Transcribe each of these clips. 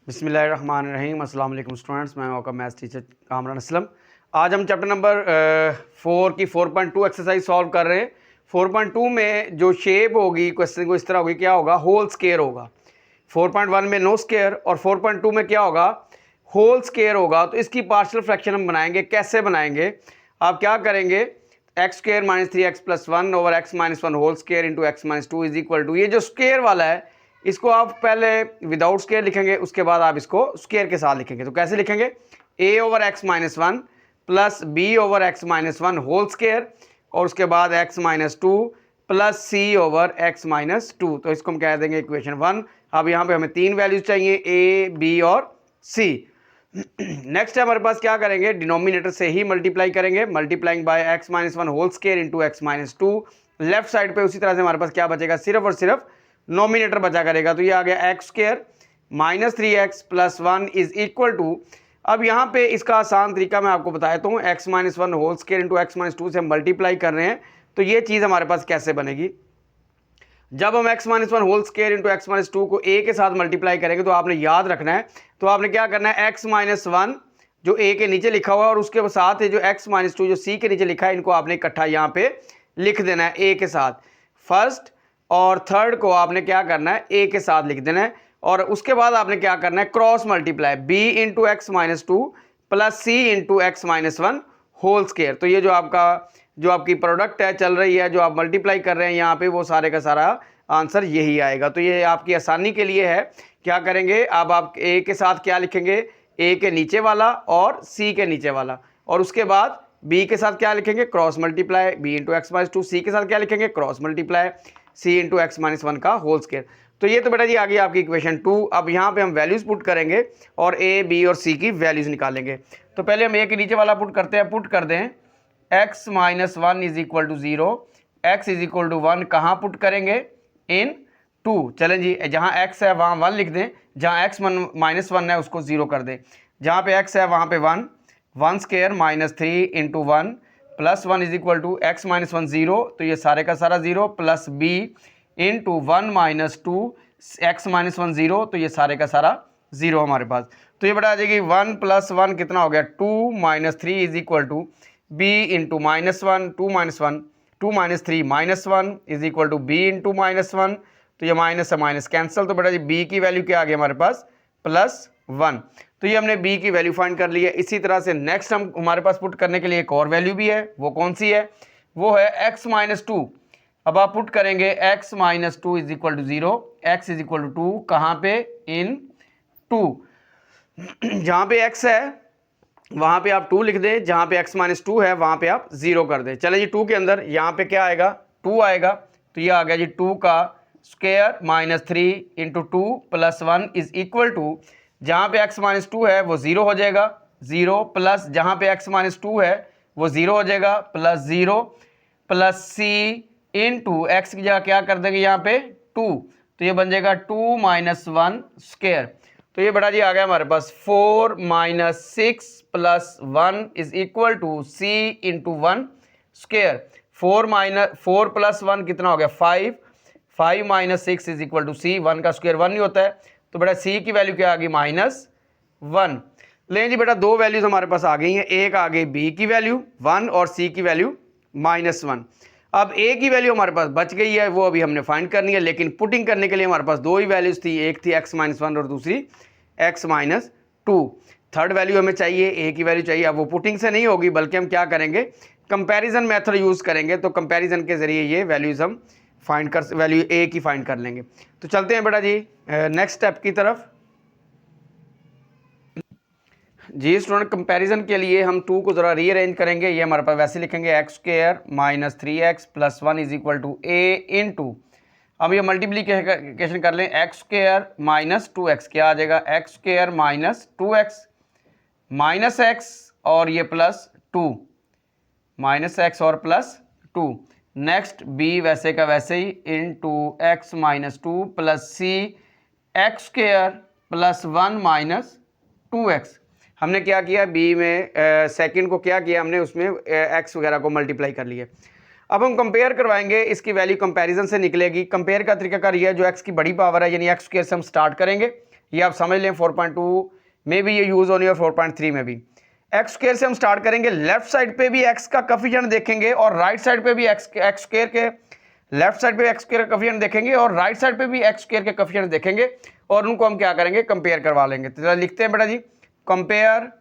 बिस्मिल्लाहिर्रहमानिर्रहीम। अस्सलाम वालेकुम स्टूडेंट्स, मैं आपका मैथ्स टीचर कामरान असलम। आज हम चैप्टर नंबर 4 की 4.2 एक्सरसाइज सॉल्व कर रहे हैं। 4.2 में जो शेप होगी क्वेश्चन को इस तरह होगी, क्या होगा, होल स्क्वायर होगा। 4.1 में नो स्क्वायर और 4.2 में क्या होगा, होल स्क्वायर होगा। तो इसकी पार्शियल फ्रैक्शन हम बनाएंगे। कैसे बनाएंगे, आप क्या करेंगे, x square minus 3x plus 1 over x minus 1 whole square into x minus 2 is equal to, ये जो स्क्वायर वाला है इसको आप पहले विदाउट स्क्वायर लिखेंगे, उसके बाद आप इसको स्क्वायर के साथ लिखेंगे। तो कैसे लिखेंगे, a over x minus 1 plus B over x minus 1 whole square और उसके बाद एक्स माइनस 2 प्लस सी ओवर एक्स माइनस 2। तो इसको हम कह देंगे इक्वेशन 1। अब यहाँ पे हमें तीन वैल्यूज चाहिए, a b और c। नेक्स्ट है हमारे पास, क्या करेंगे, डिनोमिनेटर से ही मल्टीप्लाई करेंगे, multiplying by x minus 1 whole square into x minus 2। Left side पे उसी तरह से हमारे पास क्या बचेगा, सिर्फ और सिर्फ नोमिनेटर बचा करेगा। तो ये आ गया x square minus 3x plus 1 is equal to, अब यहाँ पे इसका आसान तरीका मैं आपको बताता हूँ, x minus 1 whole square into x minus 2 से हम मल्टीप्लाई कर रहे हैं। तो ये चीज़ हमारे पास कैसे बनेगी, जब हम x minus 1 whole square into x minus 2 को a के साथ मल्टीप्लाई करेंगे तो आपने याद रखना है, तो आपने क्या करना है, एक्स माइनस 1 जो a के नीचे लिखा हुआ है और उसके साथ है जो एक्स माइनस 2 जो c के नीचे लिखा है, इनको आपने इकट्ठा यहाँ पे लिख देना है a के साथ। फर्स्ट और थर्ड को आपने क्या करना है, a के साथ लिख देना है। और उसके बाद आपने क्या करना है, cross multiply b into x minus 2 plus C into x minus 1 whole square. तो ये जो आपकी प्रोडक्ट है चल रही है, जो आप मल्टीप्लाई कर रहे हैं यहाँ पे, वो सारे का सारा आंसर यही आएगा। तो ये आपकी आसानी के लिए है। क्या करेंगे, अब आप a के साथ क्या लिखेंगे, a के नीचे वाला और c के नीचे वाला, और उसके बाद b के साथ क्या लिखेंगे, cross multiply b into x minus 2, c के साथ क्या लिखेंगे, cross multiply c into x minus 1 का होल स्क्वायर। तो ये तो बेटा जी आ गई आपकी इक्वेशन 2। अब यहाँ पे हम वैल्यूज पुट करेंगे और a b और c की वैल्यूज निकालेंगे। तो पहले हम a के नीचे वाला पुट करते हैं, पुट कर दें x minus 1 is equal to 0, x is equal to 1, कहाँ पुट करेंगे, इन 2। चलें जी, जहाँ x है वहाँ 1 लिख दें, जहाँ x माइनस 1 है उसको 0 कर दें, जहाँ पे x है वहाँ पे 1, 1 square minus 3 into 1 plus 1 is equal to x minus 1 0, तो ये सारे का सारा 0, plus b into 1 minus 2 x minus 1 0, तो ये सारे का सारा 0 हमारे पास। तो ये बता आ जाएगी 1 प्लस 1 कितना हो गया, 2 minus 3 is equal to b into minus 1, 2 minus 1, 2 minus 3 minus 1 is equal to b into minus 1। तो ये माइनस से माइनस कैंसिल, तो बेटा जी b की वैल्यू क्या आ गई हमारे पास, प्लस 1। तो ये हमने b की वैल्यू फाइंड कर ली है। इसी तरह से नेक्स्ट हम हमारे पास पुट करने के लिए एक और वैल्यू भी है, वो कौन सी है, वो है x माइनस 2। अब आप पुट करेंगे x minus 2 is equal to 0, x is equal to 2, कहाँ पे, इन 2। जहाँ पे x है वहाँ पे आप 2 लिख दें, जहाँ पे x माइनस 2 है वहाँ पे आप 0 कर दें। चले जी, 2 के अंदर यहाँ पे क्या आएगा, 2 आएगा। तो ये आ गया जी 2 का square minus 3 into 2 plus 1 is equal to, जहाँ पे x माइनस 2 है वो 0 हो जाएगा, 0 प्लस जहाँ पे x माइनस 2 है वो 0 हो जाएगा, plus 0 plus c into x की जगह क्या कर देंगे यहाँ पे 2, तो ये बन जाएगा 2 माइनस 1 स्क्वायर। तो ये बड़ा जी आ गया हमारे पास 4 minus 6 plus 1 is equal to c into 1 square. 4 plus 1 कितना हो गया, 5, 5 minus 6 is equal to c, 1 का स्क्वायर 1 नहीं होता है, तो बेटा c की वैल्यू क्या आ गई, माइनस 1। लें जी बेटा, दो वैल्यूज हमारे पास आ गई हैं, एक आ गई b की वैल्यू 1 और c की वैल्यू माइनस 1। अब a की वैल्यू हमारे पास बच गई है, वो अभी हमने फाइंड करनी है, लेकिन पुटिंग करने के लिए हमारे पास दो ही वैल्यूज थी, एक थी x माइनस 1 और दूसरी x माइनस 2। थर्ड वैल्यू हमें चाहिए, a की वैल्यू चाहिए। अब वो पुटिंग से नहीं होगी, बल्कि हम क्या करेंगे, कंपैरिजन मेथड यूज करेंगे। तो कंपैरिजन के जरिए ये वैल्यूज हम फाइंड कर, वैल्यू a की फाइंड कर लेंगे। तो चलते हैं बेटा जी नेक्स्ट स्टेप की तरफ। जी स्टूडेंट, कंपैरिजन के लिए हम 2 को ज़रा रीअरेंज करेंगे। ये हमारे पास वैसे लिखेंगे x square minus 3x plus 1 is equal to a into, अब ये मल्टीप्लीकेशन कर लें, एक्स स्क्वायर माइनस 2x, क्या आ जाएगा, X square minus 2x minus x और ये प्लस 2, माइनस x और प्लस 2। नेक्स्ट b वैसे का वैसे ही into x minus 2 plus c X square plus 1 minus 2x। हमने क्या किया, बी में सेकंड को क्या किया हमने, उसमें एक्स वगैरह को मल्टीप्लाई कर लिए। अब हम कंपेयर करवाएंगे, इसकी वैल्यू कंपैरिजन से निकलेगी। कंपेयर का तरीकाकार ये है, जो एक्स की बड़ी पावर है यानी एक्स स्क्वायर से हम स्टार्ट करेंगे। ये आप समझ लें 4.2 में भी ये यूज़ होनी है, 4.3 में भी। एक्स स्क्वायर से हम स्टार्ट करेंगे, लेफ्ट साइड पे भी एक्स का कोफिशिएंट देखेंगे और राइट साइड पे भी एक्स स्क्वायर के लेफ्ट साइड पे एक्स स्क्वायर का कोफिशिएंट देखेंगे और राइट साइड पे भी एक्स स्क्वायर के कोफिशिएंट देखेंगे और उनको हम क्या करेंगे, कंपेयर करवा लेंगे। तो जरा लिखते हैं बेटा जी, compare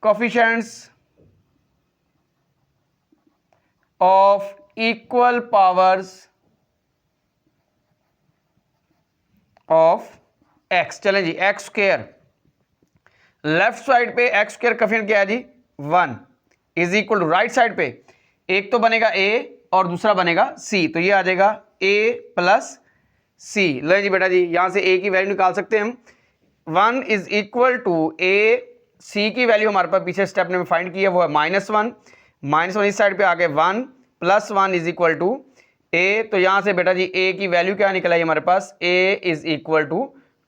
coefficients of equal powers of X. चलें जी, एक्स स्क्वायर लेफ्ट साइड पे एक्स स्क्वायर कोफिशिएंट क्या है जी 1 is equal to right side पे एक तो बनेगा a और दूसरा बनेगा c, तो ये आ जाएगा a प्लस c। लो जी बेटा जी, यहां से a की वैल्यू निकाल सकते हैं हम। 1 is equal to a, c की वैल्यू हमारे पास पीछे स्टेप में फाइंड की है, वो है -1। -1 इस साइड पे आ गए 1 plus 1 is equal to a। तो यहां से बेटा जी a की वैल्यू क्या निकल आई हमारे पास, a इज इक्वल टू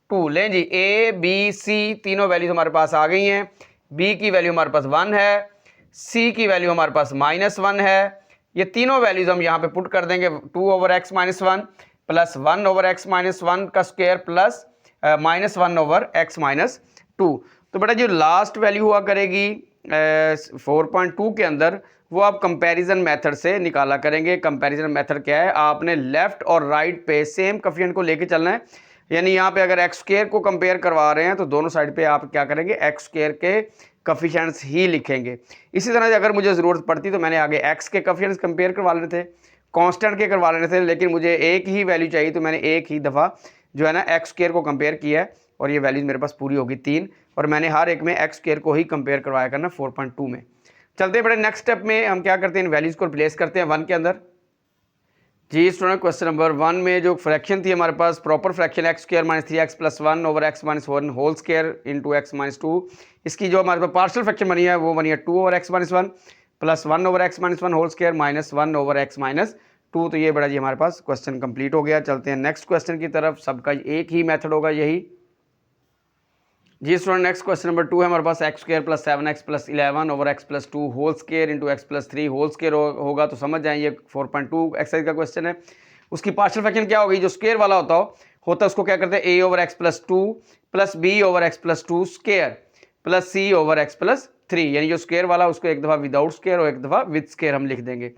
2। लें जी, a b c तीनों वैल्यूज हमारे पास आ गई हैं। b की वैल्यू हमारे पास 1 है, c की वैल्यू हमारे पास -1 है। ये तीनों वैल्यूज हम यहाँ पे पुट कर देंगे, 2/x - 1 प्लस 1/x - 1 का स्क्वायर प्लस -1/x - 2। तो बेटा जो लास्ट वैल्यू हुआ करेगी 4.2 के अंदर, वो आप कंपैरिजन मेथड से निकाला करेंगे। कंपैरिजन मेथड क्या है, आपने लेफ्ट और राइट पे सेम कोफिशिएंट को लेके चलना है। यानी यहाँ पे अगर एक्स स्क्वायर को कंपेयर करवा रहे हैं तो दोनों साइड पे आप क्या करेंगे, एक्स स्क्वायर के कोफिशिएंट्स ही लिखेंगे। इसी तरह से अगर मुझे ज़रूरत पड़ती तो मैंने आगे एक्स के कोफिशिएंट्स कंपेयर करवा लेने थे, कांस्टेंट के करवा लेने थे, लेकिन मुझे एक ही वैल्यू चाहिए तो मैंने एक ही दफ़ा जो है ना एक्स स्क्वायर को कंपेयर किया है और ये वैल्यूज़ मेरे पास पूरी होगी 3, और मैंने हर एक में एक्स स्क्वायर को ही कंपेयर करवाया करना 4.2 में। चलते हैं बड़े नेक्स्ट स्टेप में, हम क्या करते हैं, इन वैल्यूज़ को रिप्लेस करते हैं 1 के अंदर। जी स्टूडेंट, क्वेश्चन नंबर 1 में जो फ्रैक्शन थी हमारे पास, proper fraction X square - 3x + 1/x - 1 whole square into x - 2, इसकी जो हमारे पास पार्शियल फ्रैक्शन बनी है वो बनी है 2/x - 1 plus 1/x - 1 whole square minus 1/x - 2। तो ये बड़ा जी हमारे पास क्वेश्चन कंप्लीट हो गया। चलते हैं नेक्स्ट क्वेश्चन की तरफ, सबका एक ही मेथड होगा यही। जी स्टूडेंट, नेक्स्ट क्वेश्चन नंबर 2 है हमारे पास, x स्क्वायर + 7x + 11/x + 2 whole square into x + 3 whole square होगा। तो समझ जाएं ये 4.2 एक्सरसाइज का क्वेश्चन है। उसकी पार्शियल फ्रैक्शन क्या होगी, जो स्क्वायर वाला होता है उसको क्या करते हैं, a/x + 2 plus b/x + 2 square plus c/x + 3, यानी जो स्क्वायर वाला उसको एक दफ़ा विदाउट स्क्वायर और एक दफ़ा विद स्क्वायर हम लिख देंगे।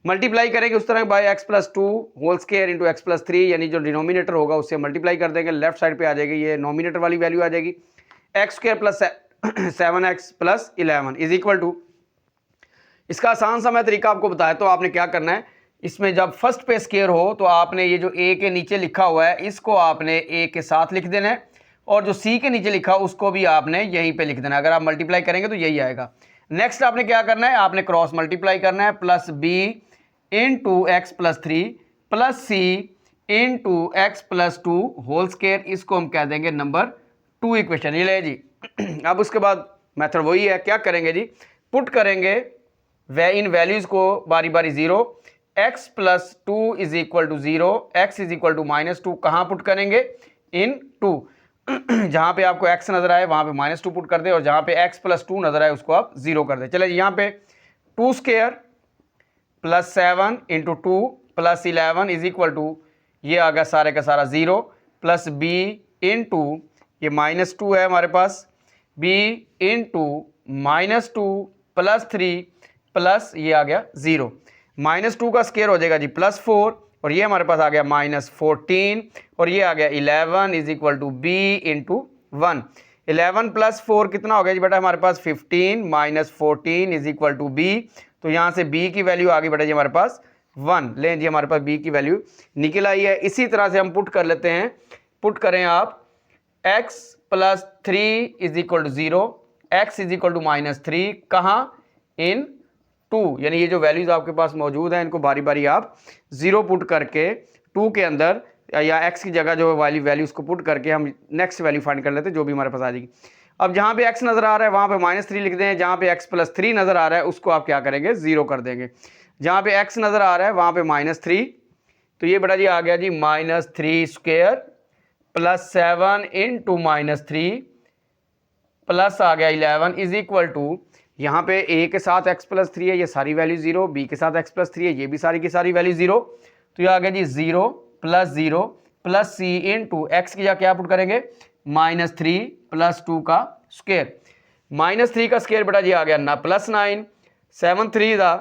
मल्टीप्लाई करेंगे उस तरह by x + 2 whole square into x + 3, यानी जो डिनोमिनेटर होगा उससे मल्टीप्लाई कर देंगे, लेफ्ट साइड पे आ जाएगी ये नोमिनेटर वाली वैल्यू आ जाएगी, x square plus 7x plus 11 is equal to. इसका आसान सा मैं तरीका आपको बताया, तो आपने क्या करना है, इसमें जब फर्स्ट पे स्क्वायर हो तो आपने ये जो a के नीचे लिखा हुआ है इसको आपने a के साथ लिख देना है, और जो c के नीचे लिखा उसको भी आपने यहीं पे लिख देना है। अगर आप मल्टीप्लाई करेंगे तो यही आएगा। नेक्स्ट आपने क्या करना है, आपने क्रॉस मल्टीप्लाई करना है, plus b into x + 3 plus c into x + 2 whole square, इसको हम कह देंगे नंबर 2 इक्वेशन। ये ले जी। अब उसके बाद मेथड वही है, क्या करेंगे जी, पुट करेंगे इन वैल्यूज़ को बारी बारी 0, x + 2 is equal to 0, x is equal to -2 कहाँ पुट करेंगे, इन 2। जहाँ पे आपको x नज़र आए वहाँ पे -2 पुट कर दे, और जहाँ पे x + 2 नज़र आए उसको आप 0 कर दे। चले जी, यहाँ पे 2 square plus 7 into 2 plus 11 is equal to, ये आ गया सारे का सारा 0, प्लस b इंटू ये -2 है हमारे पास, b इंटू -2 प्लस 3 प्लस ये आ गया 0, -2 का स्क्वायर हो जाएगा जी +4, और ये हमारे पास आ गया -14, और ये आ गया 11 is equal to b into 1। 11 + 4 कितना हो गया जी बेटा हमारे पास 15 -14 इज इक्वल टू b। तो यहाँ से b की वैल्यू आ गई बेटा जी हमारे पास 1। लें जी, हमारे पास b की वैल्यू निकल आई है। इसी तरह से हम पुट कर लेते हैं, पुट करें आप x + 3 is equal to 0, x is equal to -3 कहाँ, इन 2, यानी ये जो वैल्यूज़ आपके पास मौजूद हैं इनको बारी बारी आप 0 पुट करके 2 के अंदर, या x की जगह जो वाली वैल्यू उसको पुट करके हम नेक्स्ट वैल्यू फाइंड कर लेते हैं जो भी हमारे पास आ जाएगी। अब जहाँ पे x नज़र आ रहा है वहाँ पे -3 लिख दें, जहाँ पे x + 3 नज़र आ रहा है उसको आप क्या करेंगे, 0 कर देंगे। जहाँ पे x नज़र आ रहा है वहाँ पे -3, तो ये बेटा जी आ गया जी -3 स्क्वायर प्लस 7 इंटू -3 प्लस आ गया 11 इज इक्वल टू, यहाँ पे a के साथ x प्लस 3 है, ये सारी वैल्यू 0, b के साथ x प्लस 3 है, ये भी सारी की सारी वैल्यू 0, तो ये आ गया जी 0 प्लस c इंटू एक्स की क्या पुट करेंगे -3 प्लस 2 का स्क्वायर, -3 का स्क्वायर बेटा जी आ गया ना +9, 7 था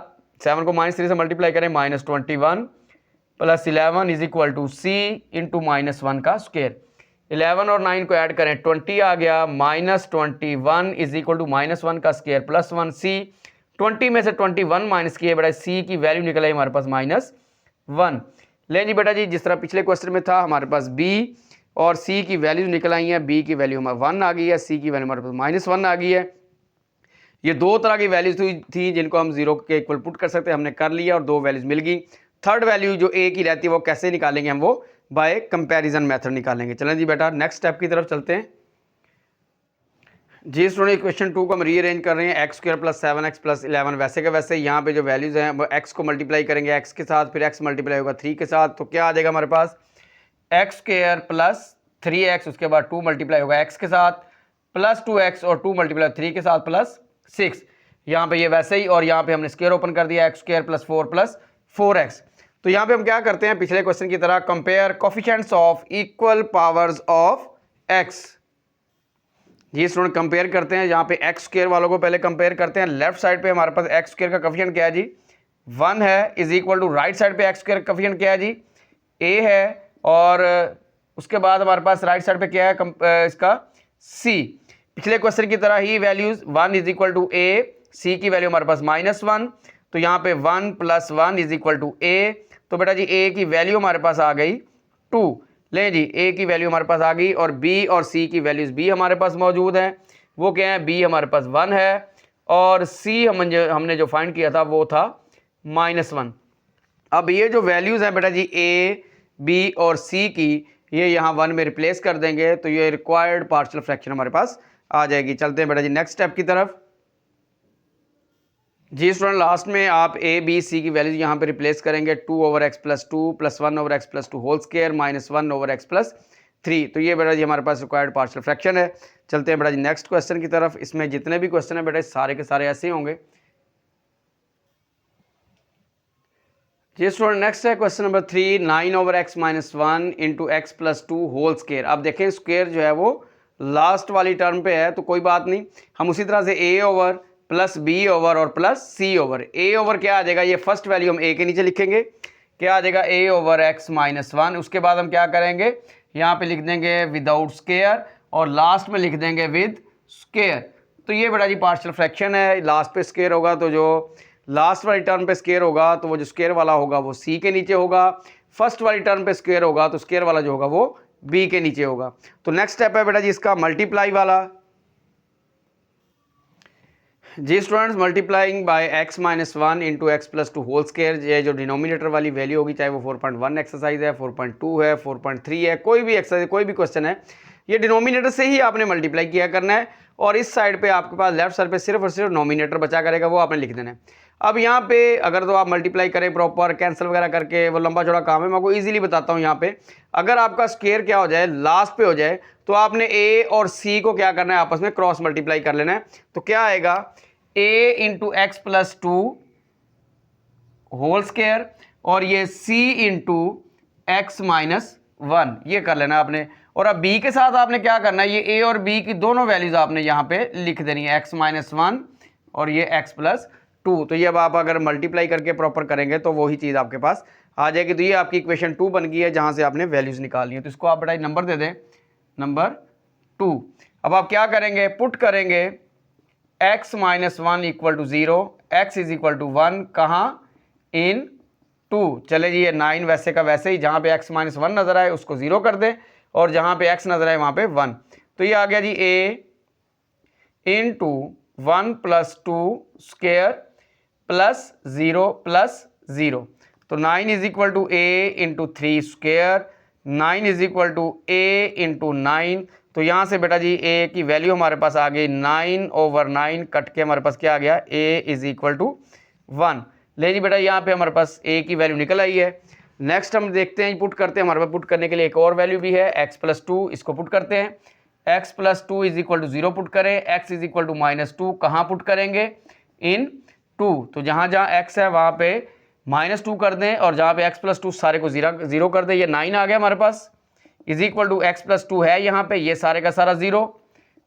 7 को -3 से मल्टीप्लाई करें -21 plus 11 is equal to C into -1 का स्क्वायर, 11 और 9 को ऐड करें 20 आ गया, -21 इज इक्वल टू -1 का स्क्वायर प्लस 1 सी, 20 में से 21 माइनस किए बेटा सी की वैल्यू निकल आई हमारे पास -1। लें जी बेटा जी जिस तरह पिछले क्वेश्चन में था हमारे पास b और c की वैल्यूज निकल आई हैं, b की वैल्यू हमारे 1 आ गई है, c की वैल्यू हमारे पास -1 आ गई है। ये दो तरह की वैल्यूज थी जिनको हम 0 के इक्वल पुट कर सकते हैं, हमने कर लिया और दो वैल्यूज मिल गई। थर्ड वैल्यू जो a की रहती है वो कैसे निकालेंगे हम, वो बाय कंपैरिजन मेथड निकालेंगे। चलें जी बेटा नेक्स्ट स्टेप की तरफ चलते हैं जी। स्टूडेंट इक्वेशन 2 को हम रीअरेंज कर रहे हैं, x² + 7x + 11 वैसे के वैसे यहाँ पे जो वैल्यूज़ हैं वो x को मल्टीप्लाई करेंगे x के साथ, फिर x मल्टीप्लाई होगा 3 के साथ, तो क्या आ जाएगा हमारे पास x² + 3x, उसके बाद 2 मल्टीप्लाई होगा x के साथ प्लस 2x और 2 मल्टीप्लाई 3 के साथ प्लस 6, यहाँ पे ये वैसे ही, और यहाँ पे हमने स्क्वायर ओपन कर दिया x² + 4 + 4x। तो यहाँ पे हम क्या करते हैं पिछले क्वेश्चन की तरह, compare coefficients of equal powers of x। जी स्टूडेंट कंपेयर करते हैं, यहाँ पे x² वालों को पहले कंपेयर करते हैं। लेफ्ट साइड पे हमारे पास x² का कोफिशिएंट क्या है जी 1 है, is equal to right side पे x² का कोफिशिएंट क्या है जी a है, और उसके बाद हमारे पास राइट साइड पे क्या है इसका c। पिछले क्वेश्चन की तरह ही values 1 is equal to a, c की वैल्यू हमारे पास -1, तो यहाँ पे 1 + 1 इज इक्वल टू a, तो बेटा जी a की वैल्यू हमारे पास आ गई 2। ले जी a की वैल्यू हमारे पास आ गई, और b और c की वैल्यूज b हमारे पास मौजूद हैं, वो क्या है b हमारे पास 1 है, और c हमने जो फाइंड किया था वो था -1। अब ये जो वैल्यूज़ हैं बेटा जी a b और c की, ये यहाँ 1 में रिप्लेस कर देंगे, तो ये रिक्वायर्ड पार्शियल फ्रैक्शन हमारे पास आ जाएगी। चलते हैं बेटा जी नेक्स्ट स्टेप की तरफ जी। स्टूडेंट लास्ट में आप a b c की वैल्यूज यहाँ पे रिप्लेस करेंगे, 2/x + 2 + 1/x + 2 whole square -1/x + 3, तो ये बेटा जी हमारे पास रिक्वायर्ड पार्शियल फ्रैक्शन है। चलते हैं बेटा जी नेक्स्ट क्वेश्चन की तरफ। इसमें जितने भी क्वेश्चन है बेटा सारे के सारे ऐसे होंगे जी। स्टूडेंट नेक्स्ट है question number 3, 9/x - 1 × x + 2 whole square. अब देखें स्क्वायर जो है वो लास्ट वाली टर्म पे है, तो कोई बात नहीं, हम उसी तरह से a/, प्लस b/, और प्लस c/। a/, क्या आ जाएगा, ये फर्स्ट वैल्यू हम a के नीचे लिखेंगे, क्या आ जाएगा a/x - 1। उसके बाद हम क्या करेंगे, यहाँ पे लिख देंगे विदाउट स्क्वायर, और लास्ट में लिख देंगे विद स्क्वायर। तो ये बेटा जी पार्शियल फ्रैक्शन है, लास्ट पे स्क्वायर होगा, तो जो लास्ट वाली टर्म पे स्क्वायर होगा तो वो जो स्क्वायर वाला होगा वो c के नीचे होगा, फर्स्ट वाली टर्म पे स्क्वायर होगा तो स्क्वायर वाला जो होगा वो b के नीचे होगा। तो नेक्स्ट स्टेप है बेटा जी इसका मल्टीप्लाई वाला जी। Students multiplying by x - 1 × x + 2 whole square, ये जो डिनोमिनेटर वाली वैल्यू होगी, चाहे वो 4.1 एक्सरसाइज है, 4.2 है, 4.3 है, कोई भी एक्सरसाइज कोई भी क्वेश्चन है, ये डिनोमिनेटर से ही आपने मल्टीप्लाई किया करना है, और इस साइड पे आपके पास लेफ्ट साइड पे सिर्फ और सिर्फ नोमिनेटर बचा करेगा, वो आपने लिख देना है। अब यहाँ पे अगर तो आप मल्टीप्लाई करें प्रॉपर कैंसिल वगैरह करके, वो लंबा चौड़ा काम है, मैं आपको ईजिली बताता हूँ। यहाँ पे अगर आपका स्क्वायर क्या हो जाए लास्ट पे हो जाए, तो आपने a और c को क्या करना है, आपस में क्रॉस मल्टीप्लाई कर लेना है। तो क्या आएगा a × x + 2 होल स्क्वायर, और ये c × x - 1 ये कर लेना आपने। और अब b के साथ आपने क्या करना है, ये a और b की दोनों वैल्यूज आपने यहाँ पे लिख देनी है, x - 1 और ये x + 2। तो ये अब आप अगर मल्टीप्लाई करके प्रॉपर करेंगे तो वही चीज़ आपके पास आ जाएगी। तो ये आपकी इक्वेशन 2 बन गई है, जहाँ से आपने वैल्यूज निकालनी है। तो इसको आप बेटा नंबर दे दें, नंबर 2। अब आप क्या करेंगे, पुट करेंगे x - 1 = 0, x = 1, कहाँ इन 2। चले जी ये 9 वैसे का वैसे ही, जहाँ पे x - 1 नज़र आए उसको 0 कर दें, और जहाँ पे x नज़र आए वहाँ पे 1। तो ये आ गया जी a × 1 + 2 स्क्वायर प्लस 0 + 0। तो 9 = a × 3 स्क्वायर, 9 = a × 9। तो यहाँ से बेटा जी a की वैल्यू हमारे पास आ गई 9/9, कट के हमारे पास क्या आ गया, a = 1। ले जी बेटा यहाँ पे हमारे पास a की वैल्यू निकल आई है। नेक्स्ट हम देखते हैं, पुट करते हैं, हमारे पास पुट करने के लिए एक और वैल्यू भी है x + 2, इसको पुट करते हैं। X plus two is equal to 0 put करें, एक्स इज इक्वल टू -2 कहाँ पुट करेंगे, इन 2, तो जहाँ जहाँ एक्स है वहाँ पे -2 कर दें और जहाँ पे एक्स प्लस टू सारे को 0 कर दें। ये 9 आ गया हमारे पास, is equal to X plus two है यहाँ पे, ये सारे का सारा 0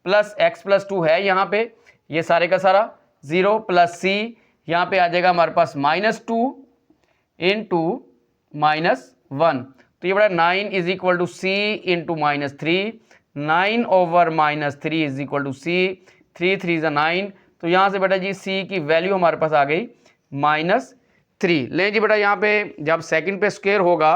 प्लस एक्स प्लस टू है यहाँ पे, ये सारे का सारा 0 प्लस सी यहाँ पे आ जाएगा हमारे पास -2 इंटू -1, तो ये बड़ा 9 is equal to C into -3, 9 over -3 is equal to C, 3 3 ज़ा 9, तो यहाँ से बेटा जी सी की वैल्यू हमारे पास आ गई -3। लें जी बेटा यहाँ पे जब सेकंड पे स्क्वायर होगा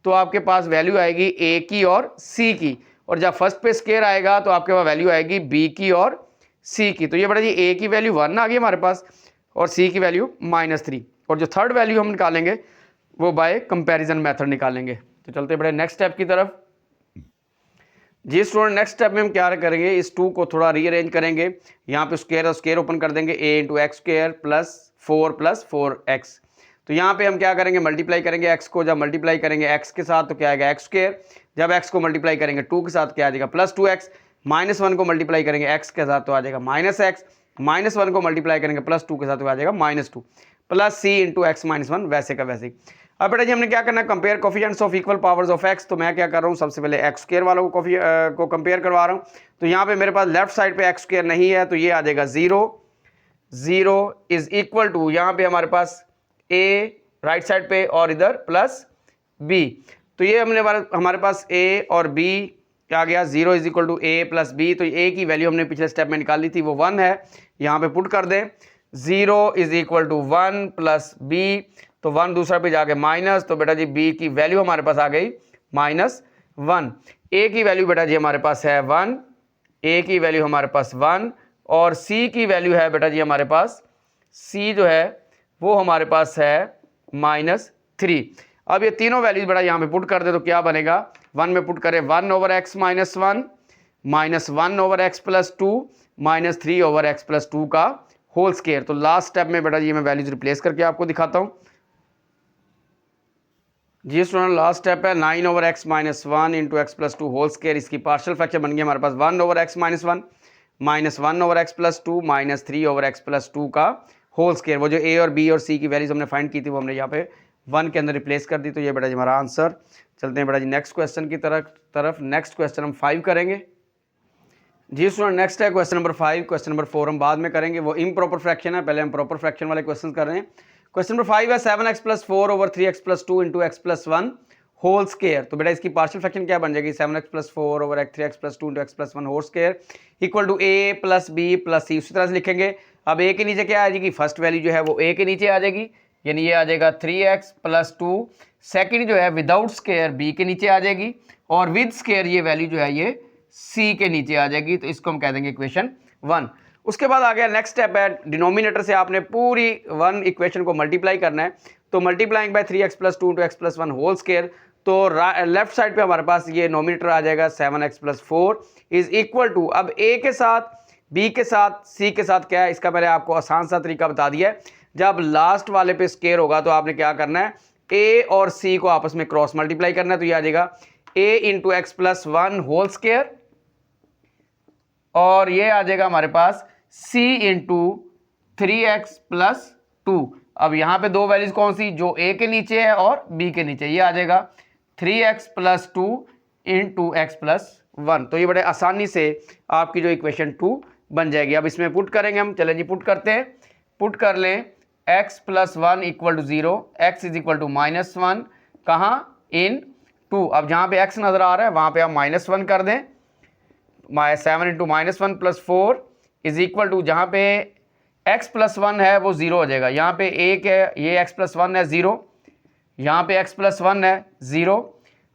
तो आपके पास वैल्यू आएगी ए की और सी की, और जब फर्स्ट पे स्क्वायर आएगा तो आपके पास वैल्यू आएगी बी की और सी की। तो ये बेटा जी ए की वैल्यू 1 आ गई हमारे पास और सी की वैल्यू -3, और जो थर्ड वैल्यू हम निकालेंगे वो बाय कंपैरिजन मेथड निकालेंगे। तो चलते बड़े नेक्स्ट स्टेप की तरफ। जी स्टूडेंट, नेक्स्ट स्टेप में हम क्या करेंगे, इस 2 को थोड़ा रीअरेंज करेंगे, यहाँ पे स्क्वायर और स्क्वायर ओपन कर देंगे, a into x square plus 4 तो यहाँ पे हम क्या करेंगे, मल्टीप्लाई करेंगे x को, जब मल्टीप्लाई करेंगे x के साथ तो क्या आएगा एक्स स्क्वायर, जब x को मल्टीप्लाई करेंगे 2 के साथ क्या आ जाएगा +2x, -1 को मल्टीप्लाई करेंगे x के साथ तो आ जाएगा -x, -1 को मल्टीप्लाई करेंगे +2 के साथ तो आ जाएगा -2, प्लस c इंटू एक्स -1 वैसे का वैसे ही। अब बेटा जी हमने क्या करना है, compare coefficients of equal powers of x, तो मैं क्या कर रहा हूँ, सबसे पहले एक्स स्क्वायर वालों को कंपेयर करवा रहा हूँ। तो यहाँ पे मेरे पास लेफ्ट साइड पे एक्स स्क्वायर नहीं है तो ये आ जाएगा 0 इज इक्वल टू, यहाँ पे हमारे पास a राइट साइड पे और इधर प्लस b, तो ये हमारे पास a और b क्या आ गया, 0 is equal to a plus b, तो a की वैल्यू हमने पिछले स्टेप में निकाली थी वो 1 है, यहाँ पे पुट कर दें, 0 is equal to 1 plus b, तो 1 दूसरा पे जाके माइनस, तो बेटा जी b की वैल्यू हमारे पास आ गई -1, a की वैल्यू बेटा जी हमारे पास है 1, a की वैल्यू हमारे पास 1, और c की वैल्यू है बेटा जी हमारे पास, c जो है वो हमारे पास है -3। अब ये तीनों वैल्यूज बेटा यहाँ पे पुट कर दे तो क्या बनेगा, 1 में पुट करें 1 over x -1 -1 over x plus 2 -3 over x plus 2 का होल स्क्वायर। तो लास्ट स्टेप में बेटा जी मैं वैल्यूज रिप्लेस करके आपको दिखाता हूँ। जी स्टूडेंट, लास्ट स्टेप है 9 over x -1 into x plus 2 whole square, इसकी पार्शियल फ्रैक्शन बन गई हमारे पास 1 over x -1 -1 over x plus 2 -3 over x plus 2 का होल स्क्वायर। वो जो ए और बी और सी की वैल्यूज हमने फाइंड की थी वो हमने यहाँ पे 1 के अंदर रिप्लेस कर दी, तो ये बेटा जी हमारा आंसर। चलते हैं बेटा जी नेक्स्ट क्वेश्चन की तरफ। नेक्स्ट क्वेश्चन हम 5 करेंगे। जी स्टूडेंट, नेक्स्ट है क्वेश्चन नंबर 5। क्वेश्चन नंबर 4 हम बाद में करेंगे, वो इम्प्रॉपर फ्रैक्शन है, पहले हम प्रॉपर फ्रैक्शन वाले क्वेश्चन कर रहे हैं। क्वेश्चन नंबर 5 है 7x plus 4 over 3x plus 2 into x plus 1 whole square. तो बेटा इसकी पार्शियल फ्रैक्शन क्या बन जाएगी, 7x plus 4 over 3x plus 2 into x plus 1 whole square equal to a plus b plus c। उसी तरह से लिखेंगे। अब a के नीचे क्या आ जाएगी, फर्स्ट वैल्यू जो है वो a के नीचे आ जाएगी, यानी ये आ जाएगा 3x प्लस 2। सेकेंड जो है विदाउट स्क्वायर b के नीचे आ जाएगी, और विद स्क्वायर ये वैल्यू जो है ये c के नीचे आ जाएगी, तो इसको हम कह देंगे इक्वेशन 1। उसके बाद आ गया नेक्स्ट स्टेप है, डिनोमिनेटर से आपने पूरी 1 इक्वेशन को मल्टीप्लाई करना है। तो multiplying by 3x plus 2 into x plus 1 whole square, तो लेफ्ट साइड पे हमारे पास ये नोमिनेटर आ जाएगा 7x plus 4 is equal to, अब a के साथ b के साथ c के साथ क्या है, इसका मैंने आपको आसान सा तरीका बता दिया है। जब लास्ट वाले पे स्क्वायर होगा तो आपने क्या करना है, a और c को आपस में क्रॉस मल्टीप्लाई करना है, तो ये आ जाएगा a into x plus 1 whole square, और ये आ जाएगा हमारे पास c इंटू 3x प्लस 2। अब यहाँ पे दो वैल्यूज कौन सी, जो a के नीचे है और b के नीचे, ये आ जाएगा 3x plus 2 into x plus 1। तो ये बड़े आसानी से आपकी जो इक्वेशन 2 बन जाएगी। अब इसमें पुट करेंगे हम, चलें जी पुट करते हैं। पुट कर लें x plus 1 equal to 0, x is equal to -1 कहाँ, इन 2। अब जहाँ पे x नज़र आ रहा है वहाँ पे हम -1 कर दें, 7 into -1 plus 4 is equal to, जहाँ पे x प्लस 1 है वो 0 हो जाएगा, यहाँ पे 1 है, ये x प्लस 1 है 0, यहाँ पे x प्लस 1 है 0,